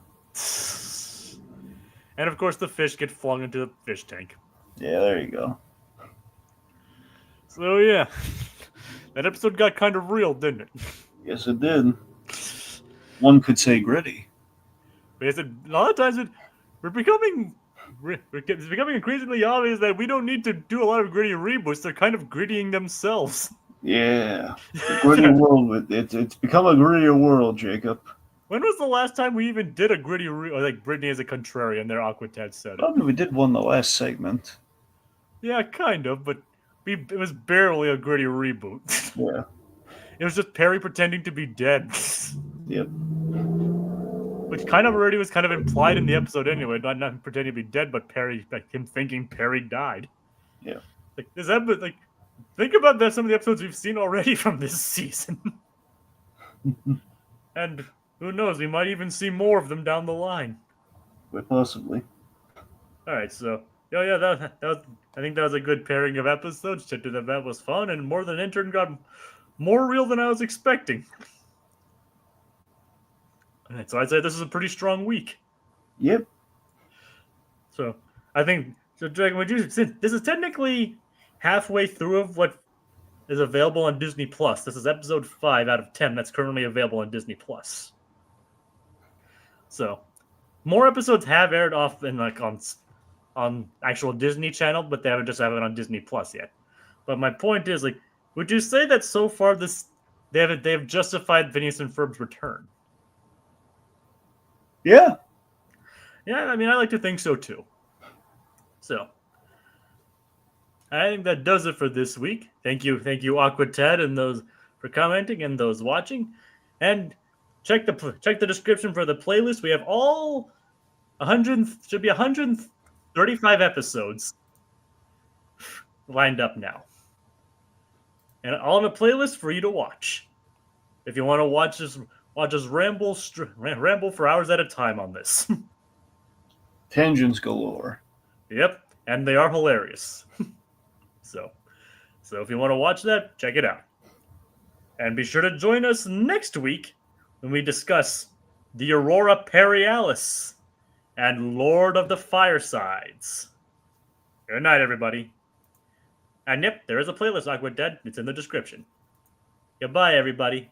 S1: And of course the fish get flung into the fish tank.
S2: Yeah, there you go.
S1: So yeah. That episode got kind of real, didn't it?
S2: Yes, it did. One could say gritty.
S1: Because a lot of times it's becoming increasingly obvious that we don't need to do a lot of gritty reboots. They're kind of grittying themselves.
S2: Yeah. The gritty world, it's become a grittier world, Jacob.
S1: When was the last time we even did a gritty or like Brittany as a contrarian? Their Aquatad said it.
S2: We did one the last segment.
S1: Yeah, kind of, but it was barely a gritty reboot.
S2: Yeah.
S1: It was just Perry pretending to be dead.
S2: Yep.
S1: Which kind of already was kind of implied in the episode anyway, not pretending to be dead, but Perry, like him thinking Perry died.
S2: Yeah.
S1: Like this episode, like think about some of the episodes we've seen already from this season. And who knows, we might even see more of them down the line.
S2: Quite possibly.
S1: All right, so that was, I think that was a good pairing of episodes. That was fun, and more than Intern got more real than I was expecting. All right, so I'd say this is a pretty strong week.
S2: Yep.
S1: So I think So, Dragon, would you? Since this is technically halfway through of what is available on Disney Plus. This is episode 5 out of 10 that's currently available on Disney Plus. So, more episodes have aired off in like on actual Disney Channel, but they haven't just have it on Disney Plus yet. But my point is, like, would you say that so far they have justified Phineas and Ferb's return?
S2: Yeah.
S1: Yeah, I mean, I like to think so too. So, I think that does it for this week. Thank you, Aqua Ted, and those for commenting and those watching. And check the description for the playlist. We have all 135 episodes lined up now, and all in a playlist for you to watch. If you want to watch us ramble for hours at a time on this.
S2: Tangents galore.
S1: Yep, and they are hilarious. So if you want to watch that, check it out. And be sure to join us next week when we discuss the Aurora Borealis and Lord of the Firesides. Good night, everybody. And yep, there is a playlist, Aqua Dead. It's in the description. Goodbye, everybody.